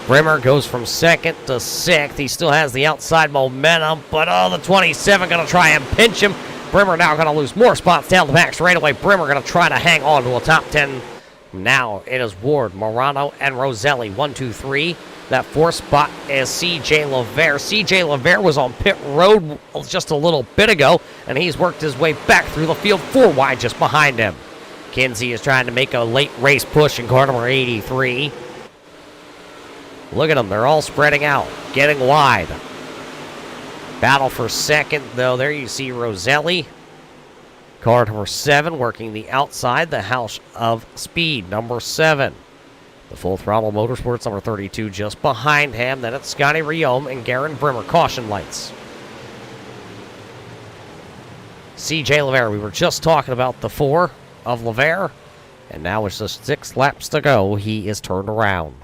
Brimmer goes from 2nd to 6th. He still has the outside momentum, but the 27 going to try and pinch him. Brimmer now going to lose more spots down the back straightaway. Brimmer going to try to hang on to a top 10. Now it is Ward, Morano, and Roselli. 1, 2, 3. That 4th spot is C.J. LeVere. C.J. LeVere was on pit road just a little bit ago, and he's worked his way back through the field 4 wide just behind him. Kinsey is trying to make a late race push in car number 83. Look at them. They're all spreading out, getting wide. Battle for 2nd, though. There you see Roselli. Car number 7 working the outside. The House of Speed, number 7. The Full Throttle Motorsports, number 32, just behind him. Then it's Scotty Riome and Garen Brimmer. Caution lights. C.J. LeVere. We were just talking about the 4 of LeVere, and now it's just 6 laps to go. He is turned around.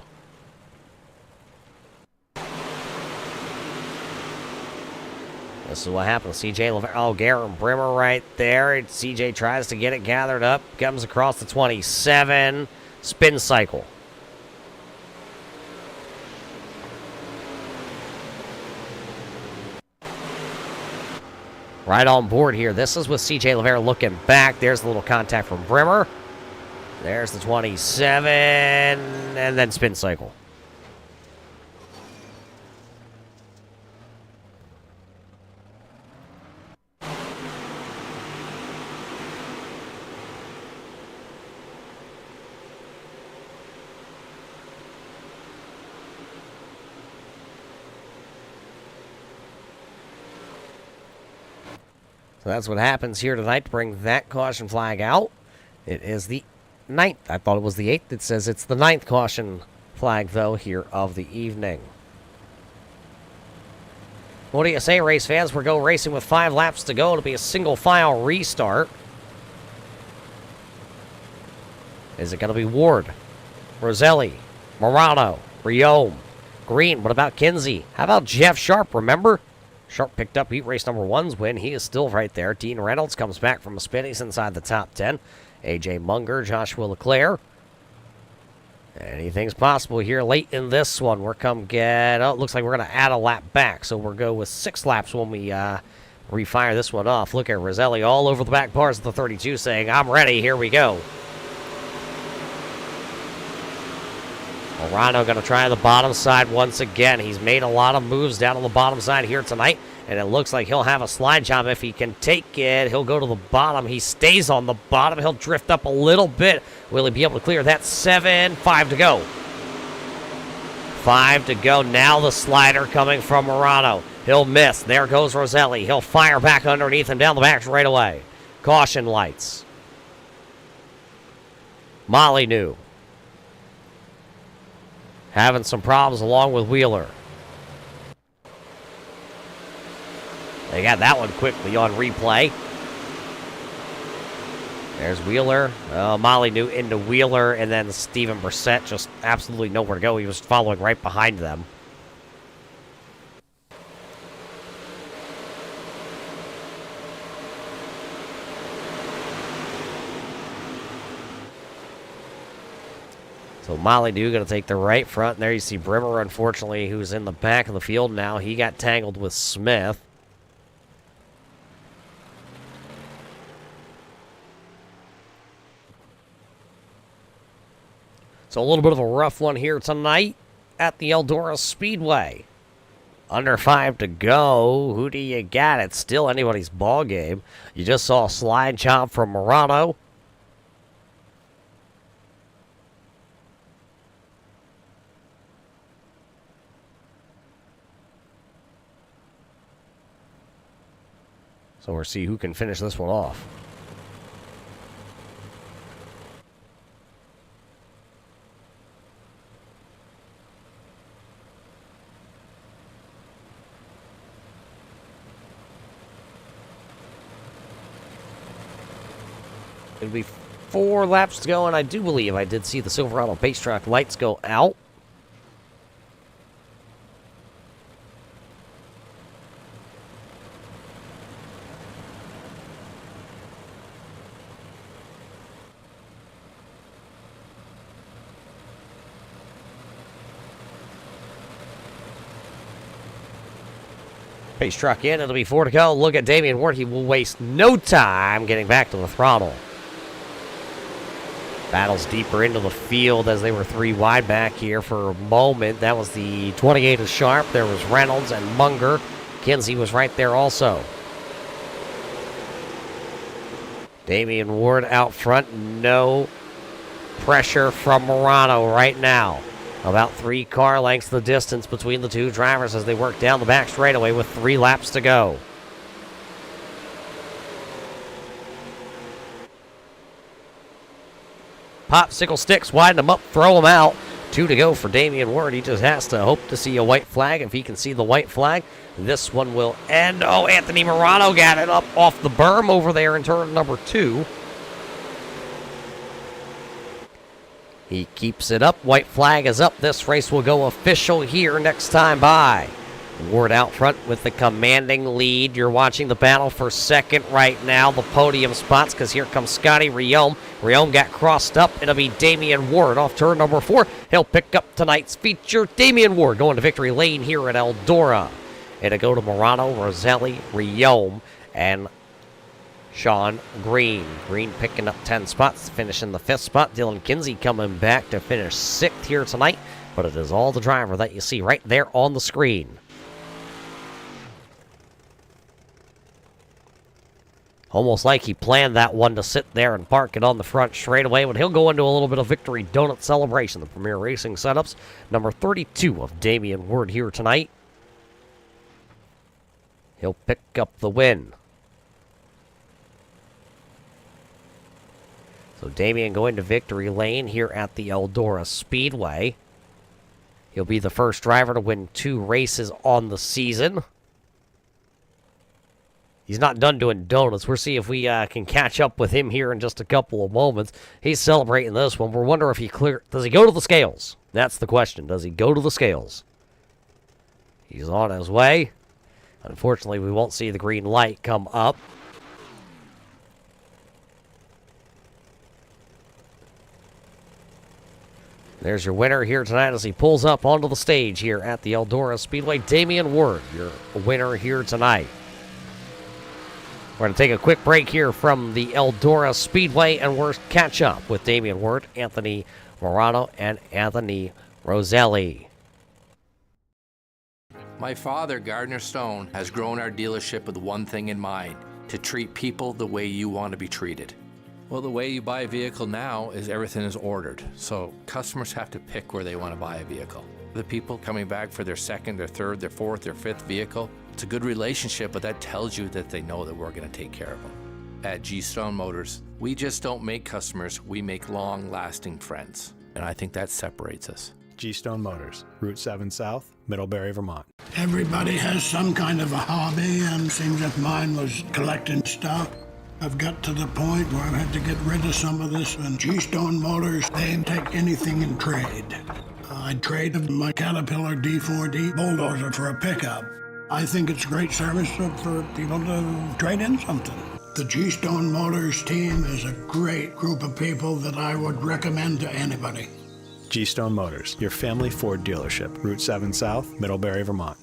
This is what happens. C.J. LeVere. Oh, Garen Brimmer right there. C.J. tries to get it gathered up. Comes across the 27. Spin cycle. Right on board here. This is with C.J. LeVere looking back. There's a little contact from Brimmer. There's the 27. And then spin cycle. So that's what happens here tonight to bring that caution flag out. It is the 9th. I thought it was the 8th. It says it's the 9th caution flag, though, here of the evening. What do you say, race fans? We're go racing with 5 laps to go. It'll be a single file restart. Is it going to be Ward, Roselli, Morano, Riome, Green? What about Kinsey? How about Jeff Sharp? Remember? Sharp picked up heat race number 1's win. He is still right there. Dean Reynolds comes back from a spin. He's inside the top 10. A.J. Munger, Joshua Leclerc. Anything's possible here late in this one. We're it looks like we're going to add a lap back. So we'll go with 6 laps when we refire this one off. Look at Roselli all over the back bars of the 32 saying, I'm ready. Here we go. Morano going to try the bottom side once again. He's made a lot of moves down on the bottom side here tonight, and it looks like he'll have a slide job if he can take it. He'll go to the bottom. He stays on the bottom. He'll drift up a little bit. Will he be able to clear that? 7, 5 to go. 5 to go. Now the slider coming from Morano. He'll miss. There goes Roselli. He'll fire back underneath him down the back right away. Caution lights. Molyneux having some problems along with Wheeler. They got that one quickly on replay. There's Wheeler. Molly New into Wheeler, and then Steven Brissett just absolutely nowhere to go. He was following right behind them. So Molly New going to take the right front. And there you see Brimmer, unfortunately, who's in the back of the field now. He got tangled with Smith. So a little bit of a rough one here tonight at the Eldora Speedway. Under 5 to go. Who do you got? It's still anybody's ball game. You just saw a slide chop from Morano. So we'll see who can finish this one off. It'll be 4 laps to go, and I do believe I did see the Silverado pace track lights go out. Pace truck in, it'll be 4 to go. Look at Damian Ward. He will waste no time getting back to the throttle. Battles deeper into the field as they were 3 wide back here for a moment. That was the 28 of Sharp. There was Reynolds and Munger. Kinsey was right there also. Damian Ward out front. No pressure from Morano right now. About 3 car lengths the distance between the two drivers as they work down the back straightaway with 3 laps to go. Popsicle sticks, widen them up, throw them out. 2 to go for Damian Ward. He just has to hope to see a white flag. If he can see the white flag, this one will end. Oh, Anthony Morano got it up off the berm over there in turn number 2. He keeps it up. White flag is up. This race will go official here next time by. Ward out front with the commanding lead. You're watching the battle for second right now. The podium spots, because here comes Scotty Riome. Riome got crossed up. It'll be Damian Ward off turn number 4. He'll pick up tonight's feature. Damian Ward going to victory lane here at Eldora. It'll go to Morano, Roselli, Riome, and Sean Green. Green picking up 10 spots, finishing the 5th spot. Dylan Kinsey coming back to finish 6th here tonight. But it is all the driver that you see right there on the screen. Almost like he planned that one to sit there and park it on the front straightaway, but he'll go into a little bit of victory donut celebration. The Premier Racing Setups, number 32 of Damian Ward here tonight. He'll pick up the win. So Damian going to victory lane here at the Eldora Speedway. He'll be the first driver to win 2 races on the season. He's not done doing donuts. We'll see if we can catch up with him here in just a couple of moments. He's celebrating this one. We're wondering if he does he go to the scales? That's the question. Does he go to the scales? He's on his way. Unfortunately, we won't see the green light come up. There's your winner here tonight as he pulls up onto the stage here at the Eldora Speedway. Damian Ward, your winner here tonight. We're going to take a quick break here from the Eldora Speedway, and we'll catch up with Damian Ward, Anthony Morano, and Anthony Roselli. My father, Gardner Stone, has grown our dealership with one thing in mind: to treat people the way you want to be treated. Well, the way you buy a vehicle now is everything is ordered, so customers have to pick where they want to buy a vehicle. The people coming back for their second, their third, their fourth, their 5th vehicle, it's a good relationship, but that tells you that they know that we're going to take care of them. At G Stone Motors, we just don't make customers, we make long-lasting friends, and I think that separates us. G-Stone Motors, Route 7 South, Middlebury, Vermont. Everybody has some kind of a hobby, and seems that mine was collecting stuff. I've got to the point where I've had to get rid of some of this, and G-Stone Motors, they didn't take anything in trade. I'd trade my Caterpillar D4D bulldozer for a pickup. I think it's great service for people to trade in something. The G-Stone Motors team is a great group of people that I would recommend to anybody. G-Stone Motors, your family Ford dealership, Route 7 South, Middlebury, Vermont.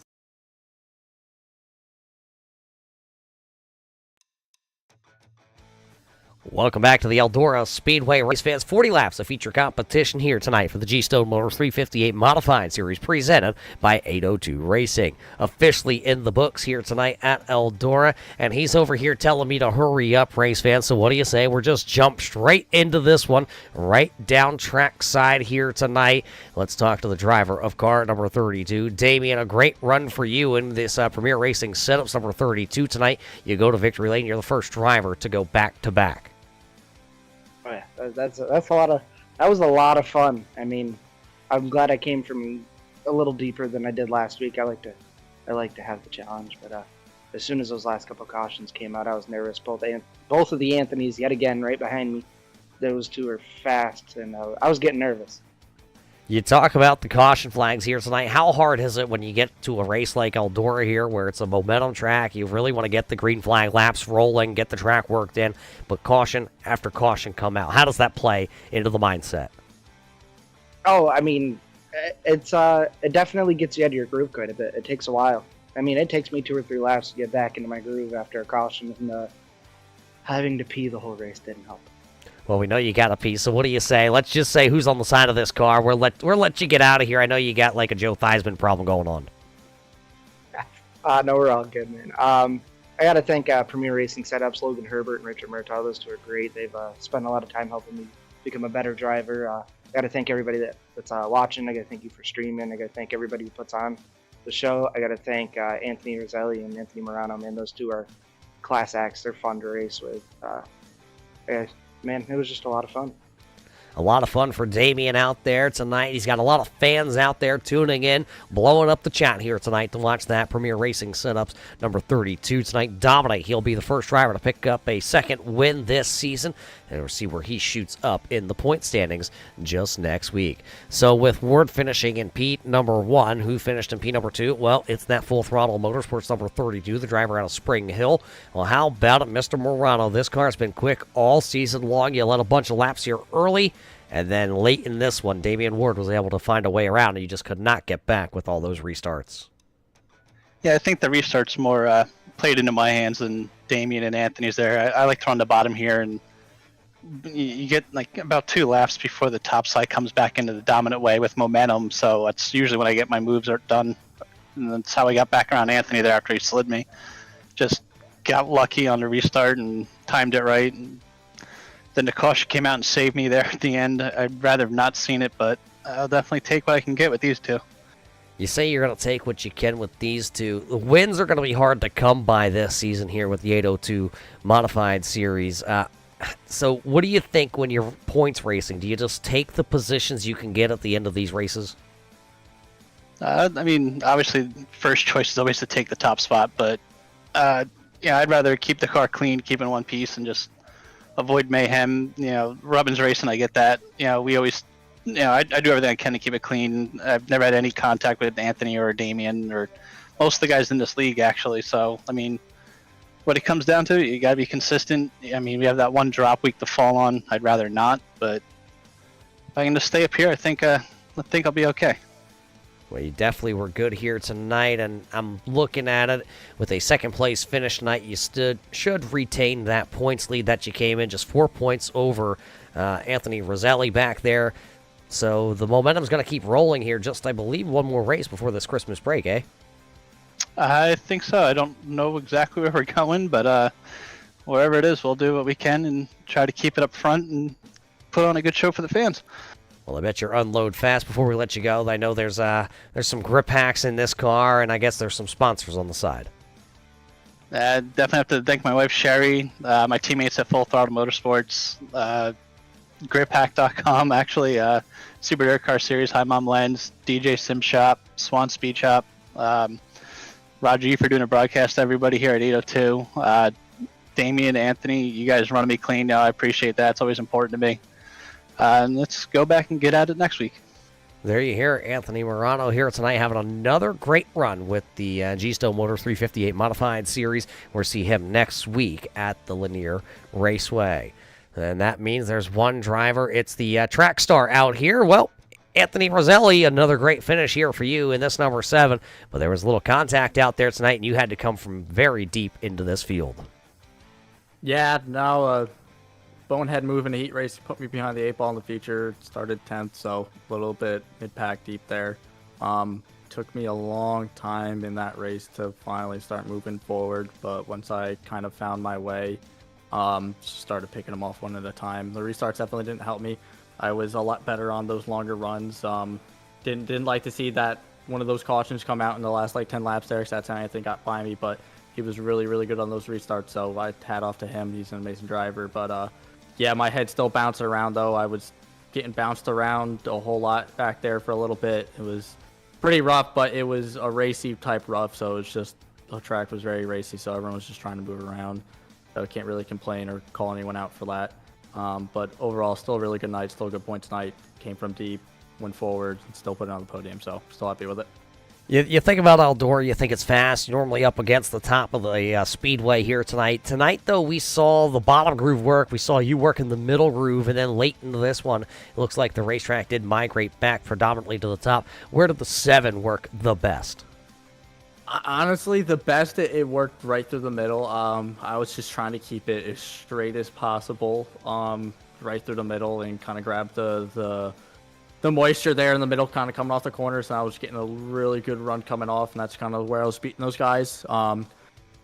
Welcome back to the Eldora Speedway Race Fans 40 Laps, a feature competition here tonight for the G-Stone Motors 358 Modified Series presented by 802 Racing. Officially in the books here tonight at Eldora, and he's over here telling me to hurry up, race fans. So what do you say? We're just jump straight into this one, right down track side here tonight. Let's talk to the driver of car number 32. Damien, a great run for you in this Premier Racing Setups number 32 tonight. You go to victory lane. You're the first driver to go back-to-back. Oh yeah, that's a lot of. That was a lot of fun. I mean, I'm glad I came from a little deeper than I did last week. I like to have the challenge, but as soon as those last couple cautions came out, I was nervous. Both of the Anthonys, yet again, right behind me. Those two are fast, and I was getting nervous. You talk about the caution flags here tonight. How hard is it when you get to a race like Eldora here where it's a momentum track? You really want to get the green flag laps rolling, get the track worked in, but caution after caution come out. How does that play into the mindset? Oh, I mean, it definitely gets you out of your groove quite a bit. It takes a while. I mean, it takes me 2 or 3 laps to get back into my groove after a caution, and having to pee the whole race didn't help. Well, we know you got a piece, so what do you say? Let's just say who's on the side of this car. We'll let you get out of here. I know you got like a Joe Theismann problem going on. No, we're all good, man. I got to thank Premier Racing Setups, Logan Herbert and Richard Murtaugh. Those two are great. They've spent a lot of time helping me become a better driver. I got to thank everybody that's watching. I got to thank you for streaming. I got to thank everybody who puts on the show. I got to thank Anthony Roselli and Anthony Morano. Man, those two are class acts. They're fun to race with. Man, it was just a lot of fun. A lot of fun for Damien out there tonight. He's got a lot of fans out there tuning in, blowing up the chat here tonight to watch that Premier Racing Setups number 32 tonight. Dominate. He'll be the first driver to pick up a second win this season, and we'll see where he shoots up in the point standings just next week. So with Ward finishing in Pete number 1, who finished in Pete number 2? Well, it's that Full Throttle Motorsports number 32, the driver out of Spring Hill. Well, how about it, Mr. Morano? This car's been quick all season long. You led a bunch of laps here early, and then late in this one, Damian Ward was able to find a way around, and you just could not get back with all those restarts. Yeah, I think the restarts more played into my hands than Damian and Anthony's there. I like to run the bottom here, and you get like about 2 laps before the top side comes back into the dominant way with momentum, so that's usually when I get my moves are done. And that's how I got back around Anthony there after he slid me. Just got lucky on the restart and timed it right. And then the caution came out and saved me there at the end. I'd rather have not seen it, but I'll definitely take what I can get with these two. You say you're going to take what you can with these two. The wins are going to be hard to come by this season here with the 802 Modified Series. So what do you think when you're points racing? Do you just take the positions you can get at the end of these races? I mean, obviously, first choice is always to take the top spot, but yeah, I'd rather keep the car clean, keep it in one piece, and just avoid mayhem. You know, Robin's racing, I get that. You know, we always, you know, I do everything I can to keep it clean. I've never had any contact with Anthony or Damien or most of the guys in this league, actually. So, I mean, what it comes down to, you got to be consistent. I mean, we have that one drop week to fall on. I'd rather not, but if I can just stay up here, I think I'll be okay. Well, you definitely were good here tonight, and I'm looking at it. With a second-place finish tonight, you should retain that points lead that you came in, just 4 points over Anthony Roselli back there. So the momentum's going to keep rolling here, just, I believe, one more race before this Christmas break, eh? I think so. I don't know exactly where we're going, but wherever it is, we'll do what we can and try to keep it up front and put on a good show for the fans. Well, I bet you're unload fast before we let you go. I know there's some grip hacks in this car, and I guess there's some sponsors on the side. Definitely have to thank my wife, Sherry, my teammates at Full Throttle Motorsports, griphack.com, actually. Super Dirt Car Series, Hi Mom Lens, DJ Sim Shop, Swan Speed Shop. Roger, you for doing a broadcast to everybody here at 802. Damian, Anthony, you guys running me clean now. I appreciate that. It's always important to me. And let's go back and get at it next week. There you hear Anthony Morano here tonight having another great run with the G-Stone Motors 358 Modified Series. We'll see him next week at the Lanier Raceway. And that means there's one driver. It's the track star out here. Well, Anthony Roselli, another great finish here for you in this number 7. But there was a little contact out there tonight, and you had to come from very deep into this field. Yeah, no, bonehead move in a heat race put me behind the 8 ball in the feature. Started 10th, so a little bit mid-pack deep there. Took me a long time in that race to finally start moving forward, but once I kind of found my way, started picking them off one at a time. The restarts definitely didn't help me. I was a lot better on those longer runs. Didn't like to see that one of those cautions come out in the last 10 laps there, because that's how anything got by me, but he was really, really good on those restarts, so I hat off to him. He's an amazing driver, but yeah, my head still bouncing around, though. I was getting bounced around a whole lot back there for a little bit. It was pretty rough, but it was a racy type rough, so it's just the track was very racy, so everyone was just trying to move around. So I can't really complain or call anyone out for that. But overall, still a really good night, still a good point tonight. Came from deep, went forward, and still put it on the podium, so still happy with it. You think about Eldora, you think it's fast, normally up against the top of the speedway here tonight. Tonight, though, we saw the bottom groove work. We saw you work in the middle groove, and then late into this one, it looks like the racetrack did migrate back predominantly to the top. Where did the 7 work the best? Honestly, the best, it worked right through the middle. I was just trying to keep it as straight as possible, right through the middle, and kind of grab the moisture there in the middle, kind of coming off the corners, and I was getting a really good run coming off, and that's kind of where I was beating those guys.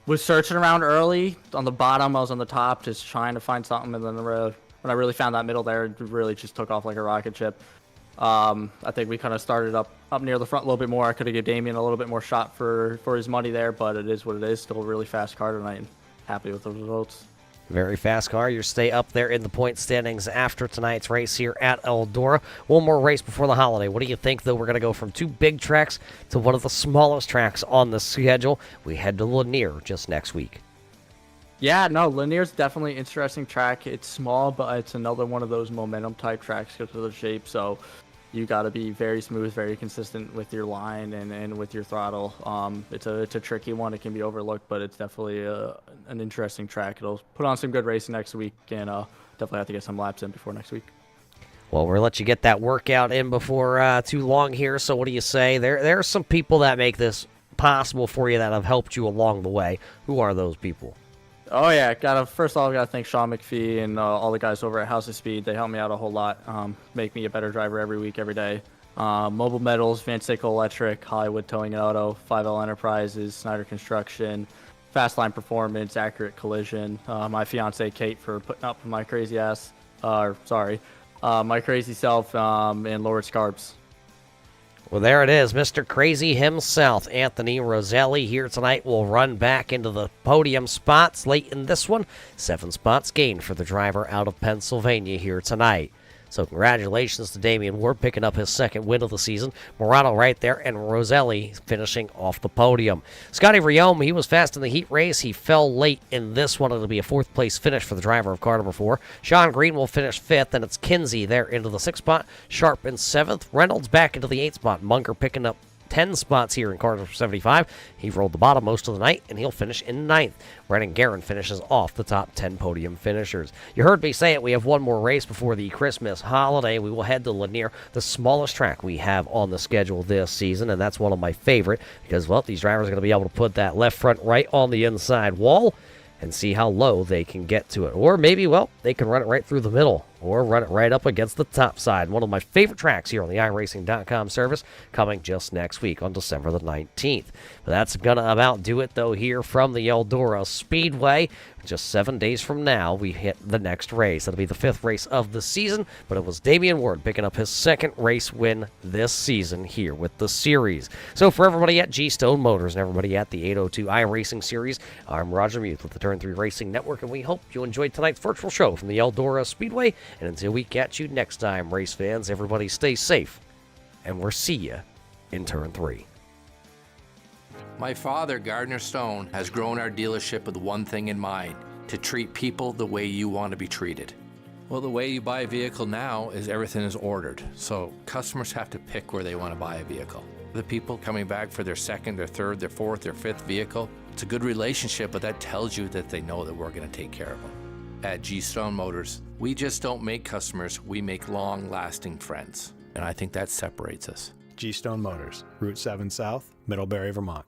Was searching around early on the bottom, I was on the top, just trying to find something, and then when I really found that middle there, it really just took off like a rocket ship. I think we kind of started up near the front a little bit more. I could have given Damien a little bit more shot for his money there, but it is what it is. Still a really fast car tonight, and happy with the results. Very fast car. You stay up there in the point standings after tonight's race here at Eldora. One more race before the holiday. What do you think, though? We're going to go from 2 big tracks to one of the smallest tracks on the schedule. We head to Lanier just next week. Yeah, no, Lanier's definitely an interesting track. It's small, but it's another one of those momentum-type tracks because of the shape, so you got to be very smooth, very consistent with your line and with your throttle. It's a tricky one. It can be overlooked, but it's definitely an interesting track. It'll put on some good racing next week, and definitely have to get some laps in before next week. Well, we'll let you get that workout in before too long here, so what do you say? There are some people that make this possible for you that have helped you along the way. Who are those people? Oh yeah, first of all, I gotta thank Sean McPhee and all the guys over at House of Speed. They help me out a whole lot, make me a better driver every week, every day. Mobile Metals, Van Sickle Electric, Hollywood Towing and Auto, 5L Enterprises, Snyder Construction, Fastline Performance, Accurate Collision. My fiance Kate for putting up with my crazy ass, my crazy self, and Lord Scarps. Well, there it is, Mr. Crazy himself, Anthony Roselli, here tonight. Will run back into the podium spots late in this one. 7 spots gained for the driver out of Pennsylvania here tonight. So congratulations to Damian Ward picking up his 2nd win of the season. Morano right there, and Roselli finishing off the podium. Scotty Riome, he was fast in the heat race. He fell late in this one. It'll be a 4th place finish for the driver of car number 4. Sean Green will finish 5th, and it's Kinsey there into the 6th spot. Sharp in 7th. Reynolds back into the 8th spot. Munger picking up 10 spots here in car number 75. He rolled the bottom most of the night, and he'll finish in 9th. Brennan Guerin finishes off the top 10 podium finishers. You heard me say it. We have one more race before the Christmas holiday. We will head to Lanier, the smallest track we have on the schedule this season, and that's one of my favorite because, well, these drivers are going to be able to put that left front right on the inside wall and see how low they can get to it. Or maybe, well, they can run it right through the middle or run it right up against the top side. One of my favorite tracks here on the iRacing.com service coming just next week on December the 19th. But that's going to about do it, though, here from the Eldora Speedway. Just 7 days from now, we hit the next race. That'll be the 5th race of the season, but it was Damian Ward picking up his 2nd race win this season here with the series. So for everybody at G-Stone Motors and everybody at the 802 iRacing Series, I'm Roger Muth with the Turn 3 Racing Network, and we hope you enjoyed tonight's virtual show from the Eldora Speedway. And until we catch you next time, race fans, everybody stay safe, and we'll see you in Turn 3. My father, Gardner Stone, has grown our dealership with one thing in mind: to treat people the way you want to be treated. Well, the way you buy a vehicle now is everything is ordered, so customers have to pick where they want to buy a vehicle. The people coming back for their 2nd, their 3rd, their 4th, their 5th vehicle, it's a good relationship, but that tells you that they know that we're going to take care of them. At G-Stone Motors, we just don't make customers, we make long-lasting friends, and I think that separates us. G-Stone Motors, Route 7 South, Middlebury, Vermont.